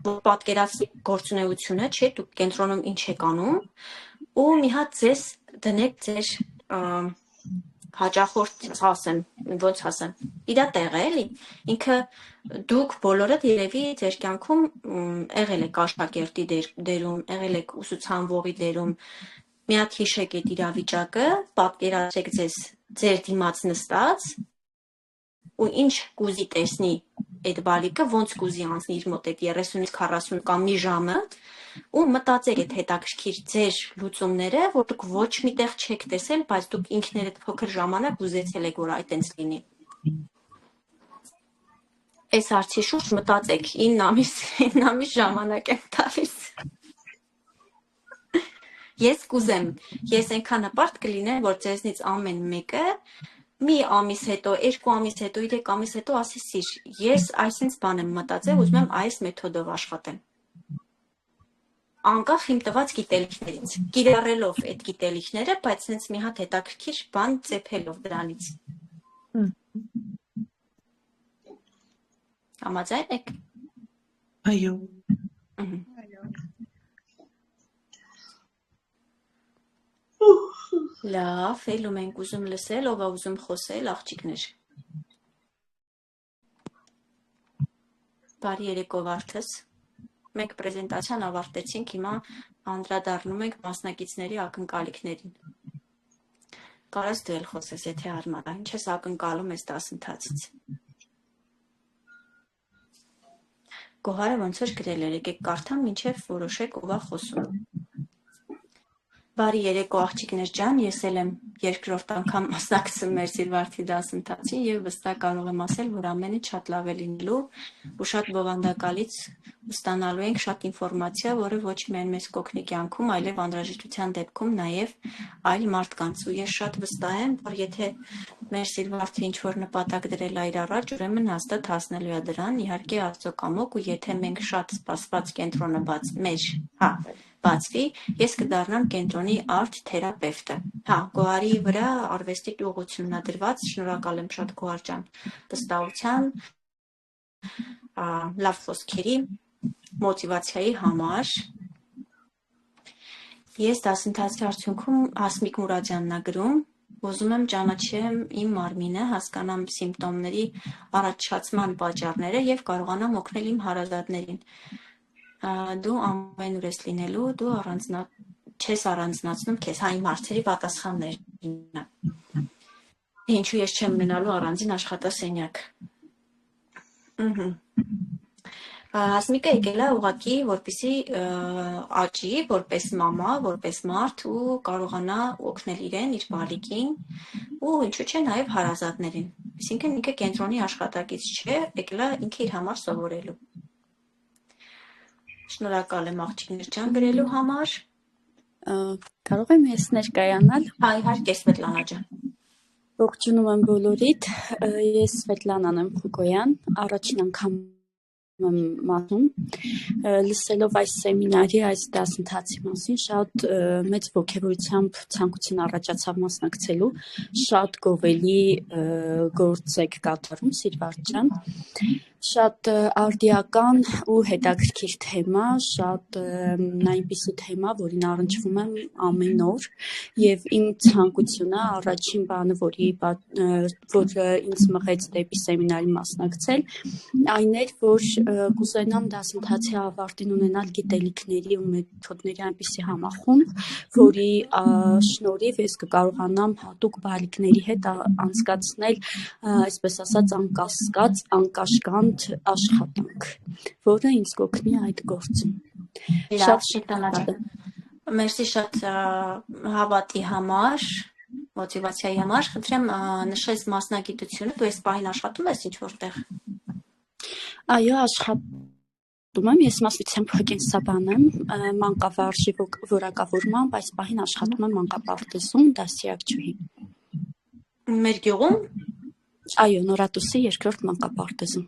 պատկերացրեք գործունեությունը, չէ՞, դուք կենտրոնում ինչ եք անում, ու մի հատ ձեզ դնեք ձեր հաճախորդ ասեմ, ոնց ասեմ, իր տեղը էլի, ինքը դուք բոլորդ երևի ձեր կյանքում եղել եք աշխատակերտի դերում, եղել եք ուսուցանվողի դերում, մի հատ հիշեք այդ իրավիճակը, պատկերացրեք ձեզ ձեր դիմաց նստած ու ինչ կուզի տեսնի այդ բալիկը, ոնց կուզի անցնի իր մոտ այդ 30-ից 40 կամ մի ժամը ու մտածեք այդ հետաքրքիր ձեր լուծումները, որ դուք ոչ միտեղ չեք տեսել, բայց դուք ինքներդ փոքր ժամանակ ուզեցել եք, որ այտենց լինի։ Այս հարցի շուրջ մտածեք, 9 ամիս ժամանակ եմ տալիս։ Ես կուզեմ, ես այնքան հպարտ կլինեմ, որ ձեզնից ամեն մեկը մի ամիս հետո, 2 ամիս հետո, 3 ամիս հետո ասի սիր, ես այսինչ բան եմ մտածել, ուզում եմ այս մեթոդով աշխատեմ։ Անկախ իմ տված գիտելիքներից, կիրառելով այդ գիտելիքները, բայց հենց մի հատ հետաքրքիր բան ծեփելով դրանից։ Համաձայն եք։ Այո։ Լավ, ելում ենք ուզում լսել, ով է ուզում խոսել, աղջիկներ։ Բարի երեկո Վարդս։ Մենք պրեզենտացիան ավարտեցինք, հիմա անդրադառնում ենք մասնակիցների ակնկալիքներին։ Կարաս դու էլ խոսես, եթե հարմար է, ինչ ես ակնկալում այս դասընթացից։ Գոհարը ոնց որ գրել էր, եկեք կարդամ, մինչև որոշեք ով է խոսում։ Բարի երեկո աղջիկներ ջան, ես էլ եմ երկրորդ անգամ մասնակցում մեր Սիրվարդի դասընթացին եւ վստահ կարող եմ ասել, որ ամենը շատ լավ է լինելու ու շատ բովանդակալից ստանալու ենք շատ ինֆորմացիա, որը ոչ միայն մեզ կօգնի կյանքում, այլև անհրաժեշտության դեպքում նաեւ այլ մարդկանց ու ես շատ վստահ եմ, որ եթե մեր Սիրվարդը ինչ որ նպատակ դրել է իր առաջ, ուրեմն հաստատ հասնելու է դրան, իհարկե Աստծո կամոք ու եթե մենք շատ սպասված կենտրոնը բացվի, ես կդառնամ կենտրոնի արտ-թերապևտը։ Հա, Գոհարի վրա արվեստի ուղղությունն է դրված, շնորհակալ եմ շատ Գոհար ջան, վստահության, լավ խոսքերի, մոտիվացիայի համար։ Ես դասընթացի արդյունքում Հասմիկ Մուրադյանն է գրում, ուզում եմ ճանաչեմ իմ մարմինը, հասկանամ սիմպտոմների առաջացման պատճառները եւ կարողանամ օգնել իմ հարազատներին։ Դու ամենուր ես լինելու, դու չես առանձնացնում քեզ, հա իմ հարցերի պատասխաններն է։ Ինչու ես չեմ մնալու առանձին աշխատասենյակ։ Հասմիկը եկել է ուղղակի, որպեսզի աճի, որպես մամա, որպես մարդ ու կարողանա օգնել իրեն, իր բալիկին ու ինչու՞ չէ նաև հարազատներին։ Այսինքն ինքը կենտրոնի աշխատակից չէ, եկել է ինքը իր համար սովորելու։ Շնորհակալ եմ աղջիկներ ջան գրելու համար։ Կարող եմ ես ներկայանալ։ Հա, իհարկե Սվետլանա ջան։ Ողջունում եմ բոլորիդ։ Ես Սվետլանան եմ Քուկոյան, առաջին անգամ եմ մատնում, լսելով այս սեմինարի, այս դասընթացի մասին շատ մեծ ոգևորությամբ ցանկություն առաջացավ մասնակցելու, շատ գովելի գործ եք կատարում, Սիրվարդ ջան, շատ արդիական ու հետաքրքիր թեմա, շատ այնպիսի թեմա, որին առնչվում եմ ամեն օր եւ իմ ցանկությունը առաջին բանը, որ ինձ մղեց դեպի սեմինարի մասնակցել, այն էր, որ կուզենամ դասընթացի ավարտին ունենալ գիտելիքների ու մեթոդների այնպիսի համախումբ, որի շնորհիվ ես կկարողանամ հատուկ բալիկների հետ անցկացնել, այսպես ասած, անկասկած, անկաշկանդ աշխատանք, որը ինձ կօգնի այդ գործում։ Շատ մերսի շատ հավատի համար, մոտիվացիայի համար, խնդրեմ նշես մասնագիտությունը, դու այս պահին աշխատում ես ինչ-որտեղ։ Այո, աշխատում եմ, ես մասնությամբ կենսաբան եմ, մանկավարժի որակավորմամբ, այս պահին աշխատում եմ մանկապարտեզում, դասիակչուհի։ Մեր գյուղում։ Այո, Նորատուսի երկրորդ մանկապարտեզում։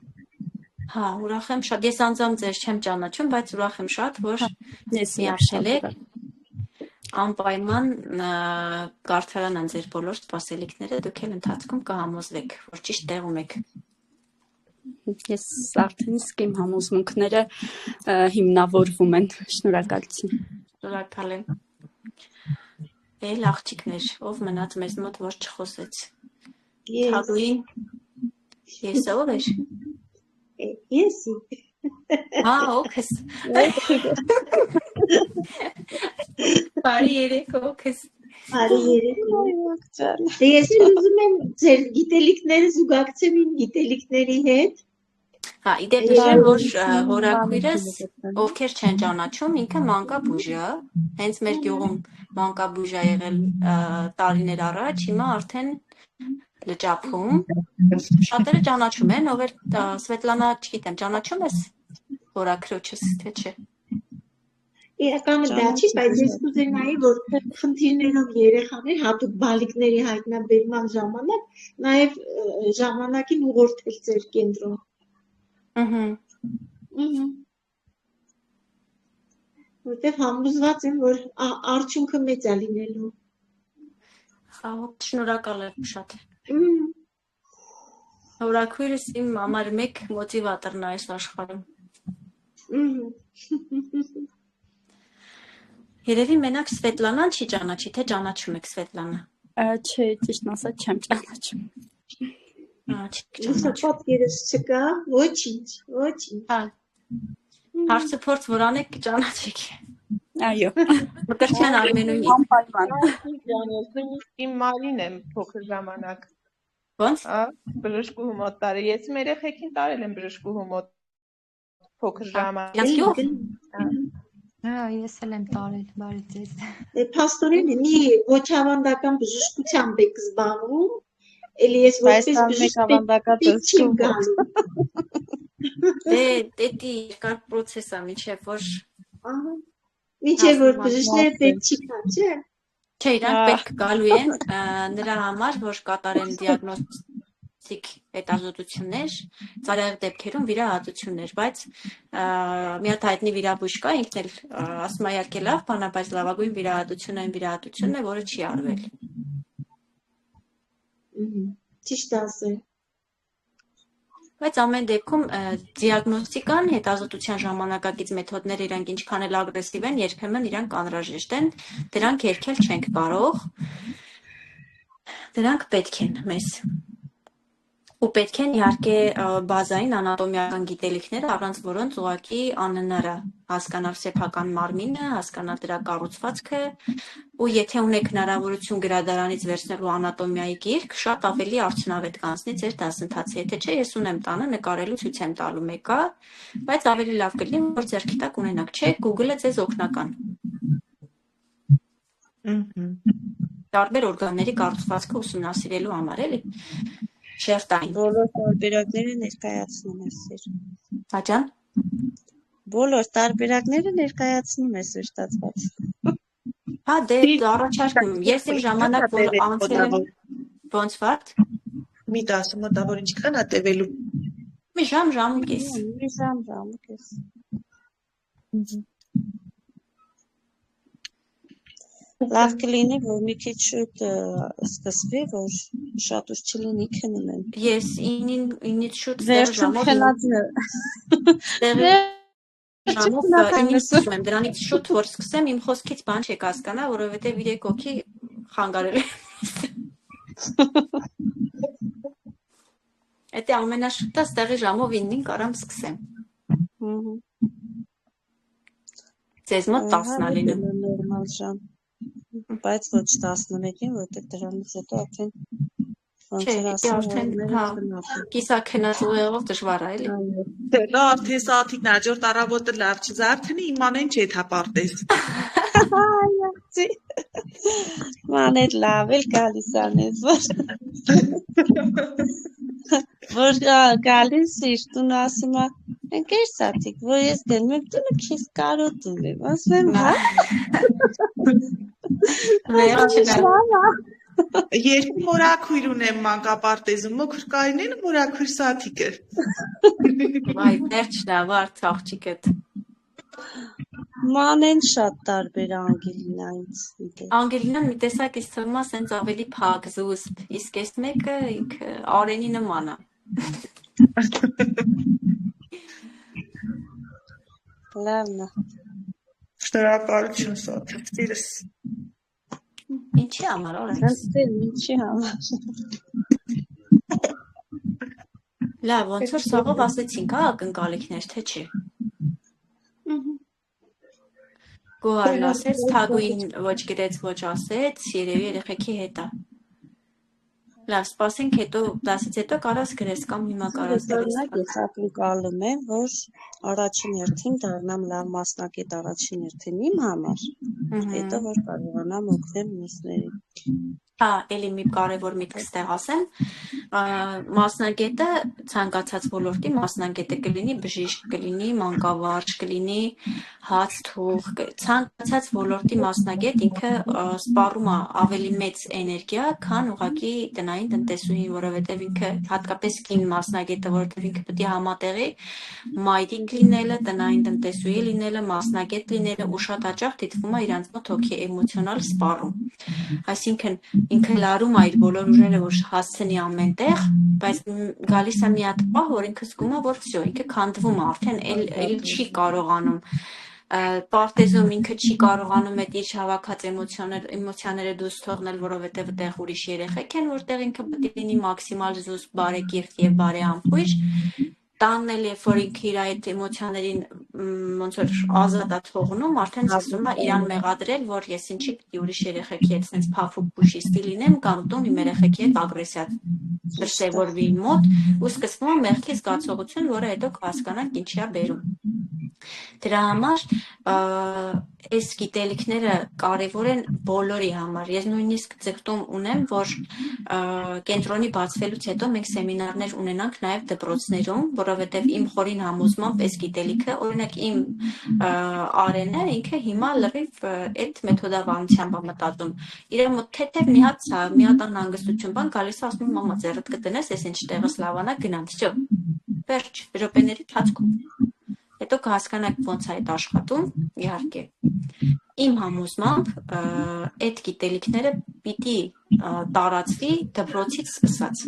Հա, ուրախ եմ շատ, ես անձամբ ձեզ չեմ ճանաչում, բայց ուրախ եմ շատ, որ միացել եք, անպայման կարդարան են ձեր բոլոր սպասելիքները, դուք էլ ընթացքում կհամոզվեք, որ ճիշտ տեղում եք։ Ես արդեն իսկ իմ համոզմունքները հիմնավորվում են, շնորհակալություն։ Շնորհակալ եմ։ Էլ աղջիկներ, ով մնաց մեզ մոտ, որ չխոսեց։ Թագուին, ես ով էր։ Եսի։ Հա, օքս։ Բարի երեկո, օքս։ Բարի երեկո։ Ես ուզում եմ ձեր գիտելիքները զուգակցեմ իմ գիտելիքների հետ։ Հա, իդեպ նշեմ, որ հորաքույրս, ովքեր չեն ճանաչում, ինքը մանկաբույժ է, հենց մեր գյուղում մանկաբույժ է եղել տարիներ առաջ, հիմա արդեն լճափում, շատերը ճանաչում են, ով էր Սվետլանա, չգիտեմ, ճանաչում ես հորաքրոջս, թե չէ։ Իրականը դա չի, բայց ես կուզենայի, որ խնդիրներով երեխաներ հատուկ բալիկների հայտնաբերման ժամանակ նաև ժամանակին ուղղորդել ձեր կենտրոն։ Որտեղ համոզված եմ, որ արդյունքը մեծ է լինելու։ Շնորհակալ եմ շատ։ Հորաքույրս իմ համար մեկ մոտիվատորն է այս աշխարհում։ Երևի մենակ Սվետլանան չի ճանաչի, թե ճանաչում եք Սվետլանա։ Չէ, ճիշտն ասած չեմ ճանաչում։ Լսա պատկերս չկա, ոչինչ։ Հարցը փորձ որ անեք կճանաչեք։ Այո։ Որտեղ չեն Արմենուհի։ Անպայման։ Իմ Մարին եմ փոքր ժամանակ։ Ոնց։ Բժշկու հումոտ տարել։ Ես իմ երեխեքին տարել եմ բժշկու հումոտ փոքր ժամանակ։ Ես էլ եմ տարել, բարի ձեզ։ Փաստորեն մի ոչ ավանդական բժշկությամբ եք զբաղվում, էլի ես որպես բժիշկ չեմ գալու։ Դե երկար պրոցես է, մինչև որ բժիշկները պետք չի կան, չէ՞։ Չէ, իրանք պետք գալու են նրա համար, որ կատարեն դիագնոստիկ հետազոտություններ, ծայրահեղ դեպքերում վիրահատություններ, բայց մի հատ հայտնի վիրաբույժ կա, ինքն էլ ասում է իհարկե լավ բան է, բայց լավագույն վիրահատությունն այն վիրահատությունն է, որը չի արվել։ Ճիշտ ասել։ Բայց ամեն դեպքում դիագնոստիկան, հետազոտության ժամանակակից մեթոդները իրանք ինչքան էլ ագրեսիվ են, երբեմն իրանք անհրաժեշտ են, դրանք երգել չենք կարող, դրանք պետք են մեզ։ Ու պետք են իհարկե բազային անատոմիական գիտելիքները, առանց որոնց ուղղակի անհնար է հասկանալ սեփական մարմինը, հասկանալ դրա կառուցվածքը, ու եթե ունեք հնարավորություն գրադարանից վերցնելու անատոմիայի գիրք, շատ ավելի արդյունավետ կանցնի ձեր դասընթացը։ Եթե չէ, ես ունեմ տանը նկարելու ցույց եմ տալու մեկը, բայց ավելի լավ կլինի, որ ձեռքի տակ ունենաք, չէ, Google-ը ձեզ օգնական։ Տարբեր օրգանների կառուցվածքը ուսումնասիրելու համար, էլի։ Շերտային։ Բոլոր տարբերակները ներկայացնում ես սեր։ Հաջան։ Բոլոր տարբերակները ներկայացնում ես ստացված։ Հա, դե առաջարկում եմ։ Ես իմ ժամանակ որ անցել եմ ոնց վարդ։ Մի դասը մոտավոր ինչքան է տևելու։ Մի ժամ ու կես։ Մի ժամ ու կես։ Լավ կլինի, որ մի քիչ շուտ սկսվի, որ շատ ուշ չլինի քնում են։ Ես 9-ից շուտ ժամով եմ դրանից շուտ որ սկսեմ, իմ խոսքից բան չեք հասկանա, որովհետև 3 հոգի խանգարել է։ Էդի ամենաշուտը ստեղի ժամով 9-ին կարամ սկսեմ։ Ձեզ մոտ 10-ն է լինում։ Նորմալ ժամ։ Բայց ոչ 11-ին, որտեղ դրանից հետո արդեն Չէ, արդեն կիսաքնած ուղեղով դժվար է, էլի։ Դա արդեն սաաթիկն հաջորդ առավոտը լավ չզարթնի, իմանեն չէ թա պարտես։ Մանետ լավ էլ գալիս անես, որ գալիս իր տուն ասում է, ընկեր սաաթիկ, որ ես գնում եմ տունը քեզ կարոտ ունեմ, ասում եմ, հա։ Երկու մորաքույր ունեմ մանկապարտեզում, մոքր կայնեն մորաքույր սաթիկը։ Վայ, վերջն է, վարդ աղջիկդ։ Մանեն շատ տարբեր Անգելինայից։ Անգելինան մի տեսակ իս թվում է սենց ավելի փակ, զուսպ, իսկ այս մեկը ինքը Արենի նման է։ Լավն է։ Շնորհակալություն սաթիկ, սիրս։ Ինչի համար, օրենքս։ Հենց դեր ինչի համար։ Լավ, ոնց որ սաղով ասեցինք, հա, ակնկալիքներ, թե չի։ Գոհարն ասեց, Թագուին ոչ գրեց, ոչ ասեց, երևի երեխեքի հետ է։ Լավ, սպասենք հետո, դասից հետո կարաս գրես կամ հիմա կարաս գրես։ Ես ակնկալում եմ, որ առաջին հերթին դառնամ լավ մասնակետ առաջին հերթին իմ համար, հետո որ կարողանամ օգնել մյուսներին։ Հա, էլի մի կարևոր միտք ստեղ ասեմ, մասնագետը ցանկացած ոլորտի մասնագետը կլինի բժիշկ, կլինի մանկավարժ, կլինի հաց-թուղ, ցանկացած ոլորտի մասնագետ ինքը սպառում է ավելի մեծ էներգիա, քան ուղղակի տնային տնտեսուհին, որովհետև ինքը հատկապես կին մասնագետը, որովհետև ինքը պետք է համատեղի մայրիկ լինելը, տնային տնտեսուհի լինելը, մասնագետ լինելը ու շատ հաճախ դիտվում է իրանց մոտ հոգի էմոցիոնալ սպառում։ Այսինքն ինքը լարում է իր բոլոր ուժերը, որ հասցնի ամեն տեղ, բայց գալիս է մի հատ պահ, որ ինքը զգում է, որ վсё, ինքը քանդվում է, արդեն էլ չի կարողանում պարտեզում ինքը չի կարողանում այդ իր հավաքած էմոցիաները դուրս թողնել, որովհետև այդտեղ ուրիշ երեխեք են, որտեղ ինքը պետք է լինի մաքսիմալ զուսպ, բարեկիրթ եւ բարեամբույր, տանն էլ երբ որ ինքը իր այդ էմոցիաներին ոնց որ ազատ է թողնում, արդեն սկսում է իրան մեղադրել, որ ես ինչի պիտի ուրիշ երեխեքի հետ sense փափուկ պուշիստի լինեմ կամ տուն իմ երեխեքի հետ ագրեսիա դրսևորվի իմ մոտ ու սկսվում է մեղքի զգացողություն, որը հետո կհասկանանք ինչի է բերում։ Դրա համար այս գիտելիքները կարևոր են բոլորի համար։ Ես նույնիսկ ձգտում ունեմ, որ կենտրոնի բացվելուց հետո մենք սեմինարներ ունենանք նաև դպրոցներում, որովհետև իմ խորին համոզմամբ այս գիտելիքը, օրինակ իմ Արենը ինքը հիմա լրիվ այդ մեթոդավարությամբ է մտածում։ Իր մոտ թեթև մի հատ անհանգստություն բան գալիս է, ասում մամա ձեռդ կտնես, ես ինչ տեղս լավանա գնանք, всё։ Վերջ, րոպեների ընթացքում։ Հետո կհասկանաք ոնց է այդ աշխատում, իհարկե։ Իմ համոզմամբ այդ գիտելիքները պիտի տարածվի դպրոցից սկսած։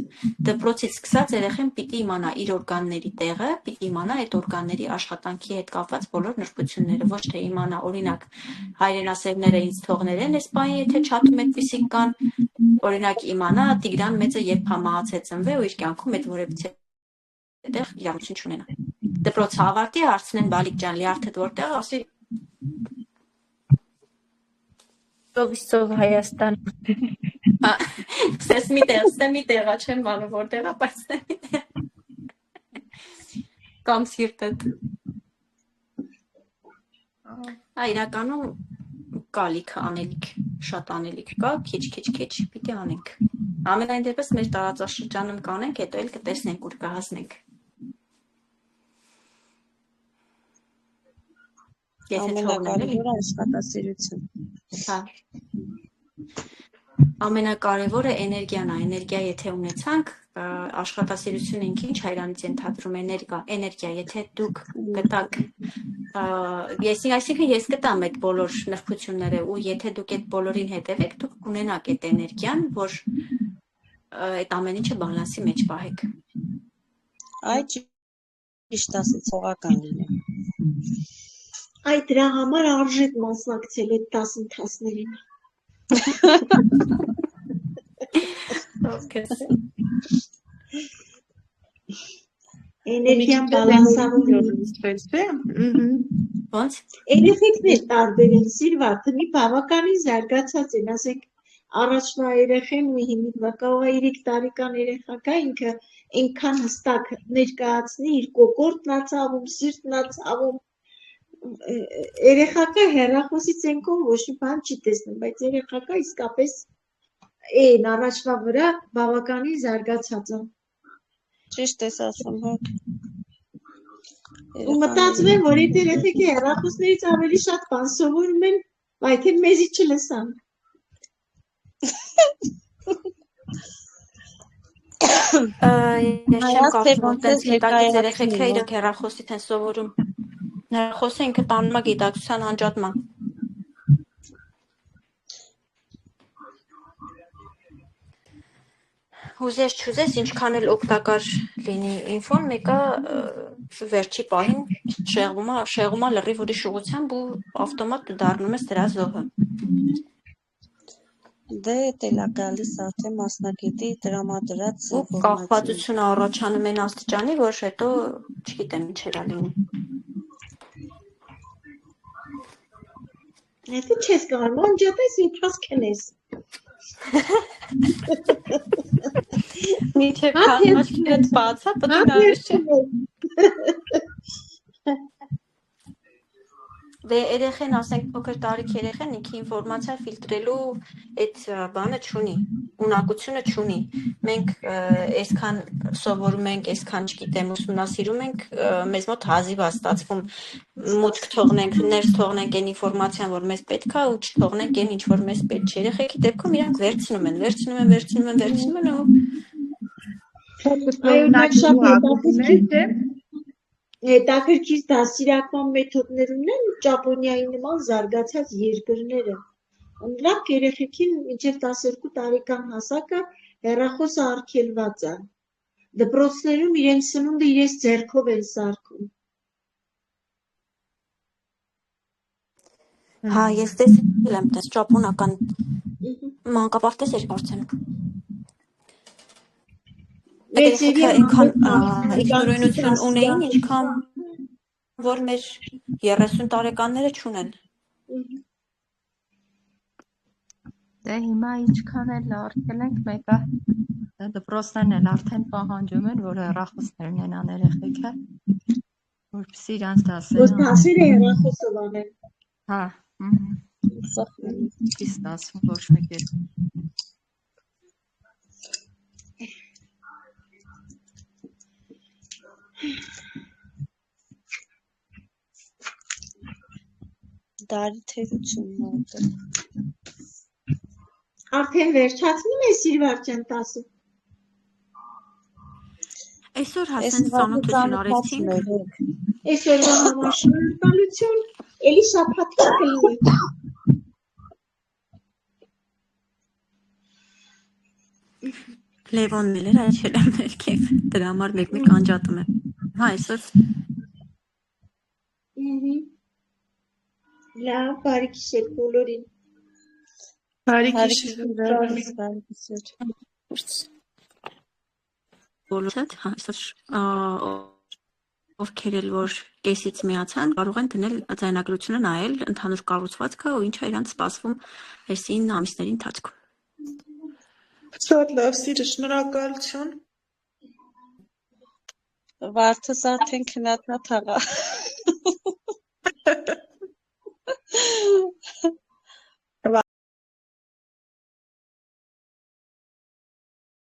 Դպրոցից սկսած երեխան պիտի իմանա իր օրգանների տեղը, պիտի իմանա այդ օրգանների աշխատանքի հետ կապված բոլոր նրբությունները, ոչ թե իմանա, օրինակ, հայրենասերները ինձ թողներ են այս բանը, եթե չաթում այդպիսիք կան, օրինակ իմանա Տիգրան մեծը երբ մահացե ծնվե ու իր կյանքում այդ որևիցե այդտեղ իրավություն չունենա։ Դպրոցը ավարտի, հարցնեն Բալիկ ջան, լիարդդ որտեղ, ասի Սով Հայաստան։ Ստես մի տեղա չեմ բանում որտեղ է, բայց մի տեղ։ Կամ սիրտդ։ Իրականում կա լիքը անելիք, շատ անելիք կա, քիչ, պիտի անենք։ Ամենայն դեպս մեր տարածաշրջանում կանենք, հետո էլ կտեսնենք, ուր կհասնենք։ Ամենակարևորը աշխատասիրություն։ Հա։ Ամենակարևորը էներգիան է, էներգիա եթե ունեցանք, աշխատասիրությունը ինքը ինչ հայրանից ենթադրում էներգիա, եթե դուք գտաք, այսինքն ես գտամ այդ բոլոր նրբությունները ու եթե դուք այդ բոլորին հետևեք, դուք կունենաք այդ էներգիան, որ այդ ամեն ինչը բալանսի մեջ պահեք։ Այ ճիշտ ասեց, հողական լինի։ Այ դրա համար արժե մասնակցել այդ դասընթացներին։ Էներգիան բալանսավորում։ Ոնց։ Երեխեքներ տարբեր են, Սիրվարդը մի բավականին զարգացած են, ասենք առաջնա երեխեն մի հիմնական 3 տարեկան երեխա կա, ինքը այնքան հստակ ներկայացնի իր կոկորդն ա ցավում, սիրտն ա ցավում, երեխակա հեռախոսից ենքով ոչ մի բան չի տեսնում, բայց երեխակա իսկապես այն առաջվա վրա բավականին զարգացած է։ Ճիշտ ես ասում, հա։ Ու մտածում եմ, որ այդ երեխեքը հեռախոսներից ավելի շատ բան սովորում են, բայց թե մեզի չլսան։ Ես չեմ կարծում, որ տենց հետագից երեխեքը իրենք հեռախոսից են սովորում։ Հեռախոսը ինքը տանում է գիտակցության անջատման։ Ուզես չուզես, ինչքան էլ օգտակար լինի ինֆոն, մեկը վերջի պահին շեղվում է լրիվ ուրիշ ուղղությամբ ու ավտոմատ դառնում ես դրա զոհը։ Դե էլ է գալիս արդեն մասնագետի տրամադրած Ու կախվածությունը առաջանում են աստիճանի, որ հետո չգիտեմ ինչ էլա լինի։ Եթե չես կարող, անջատես իջած քնես։ Միթե քանոչքիդ բացա, պետք է չէ։ Դե երեխեն, ասենք փոքր տարիք երեխեն ինքը ինֆորմացիա ֆիլտրելու այդ բանը չունի, ունակությունը չունի։ Մենք այսքան սովորում ենք, այսքան չգիտեմ, ուսումնասիրում ենք, մեզ մոտ հազիվ է ստացվում մուտք թողնենք, ներս թողնենք այն ինֆորմացիան, որ մեզ պետք է, ու չթողնենք այն, ինչ որ մեզ պետք չէ։ Երեխեքի դեպքում իրանք վերցնում են ու Հետաքրքիր դաստիարակման մեթոդներ ունեն Ճապոնիայի նման զարգացած երկրները։ Նրանք երեխեքին մինչև 12 տարեկան հասակը հեռախոսը արգելված է։ Դպրոցներում իրենց սնունդը իրենց ձեռքով են սարքում։ Հա, ես տեսել եմ տես ճապոնական մանկապարտեզ էր կարծեմ։ Այդ Մեծերի երեխեքը այնքան ամբողջ ինքնուրույնություն ունեին, դասի ինչքան որ մեր 30 տարեկանները չունեն։ Դե հիմա ինչքան էլ արկել ենք, մեկը դպրոցներն էլ արդեն պահանջում են, որ հեռախոսներ ունենան երեխեքը, որպեսզի իրանց Որ դասերը դասերը հեռախոսով անեն։ հա, իսկ դասում ոչ մեկ էլ Դարի թերությունն է։ Արդեն վերջացնում է Սիրվարճան տասը։ Այսօր հասեն ծանոթություն արեցինք։ Այսօրվա համար շնորհակալություն, էլի շաբաթ կլինի։ Լևոնն էլ էր այչել եմ ներքև, դրա համար մեկ-մեկ անջատում եմ։ Հա, այսօր Լավ, բարի գիշեր բոլորին։ Բարի գիշեր։ բոլորդ, հա, այսօր ովքեր էլ որ կեսից միացան, կարող են դնել ձայնագրությունը նայել ընդհանուր կառուցվածքը ու ինչա իրանց սպասվում հերսին ամիսների ընթացքում։ Շատ լավ, սիրը, շնորհակալություն։ Վարդս արդեն քնած նա թաղա։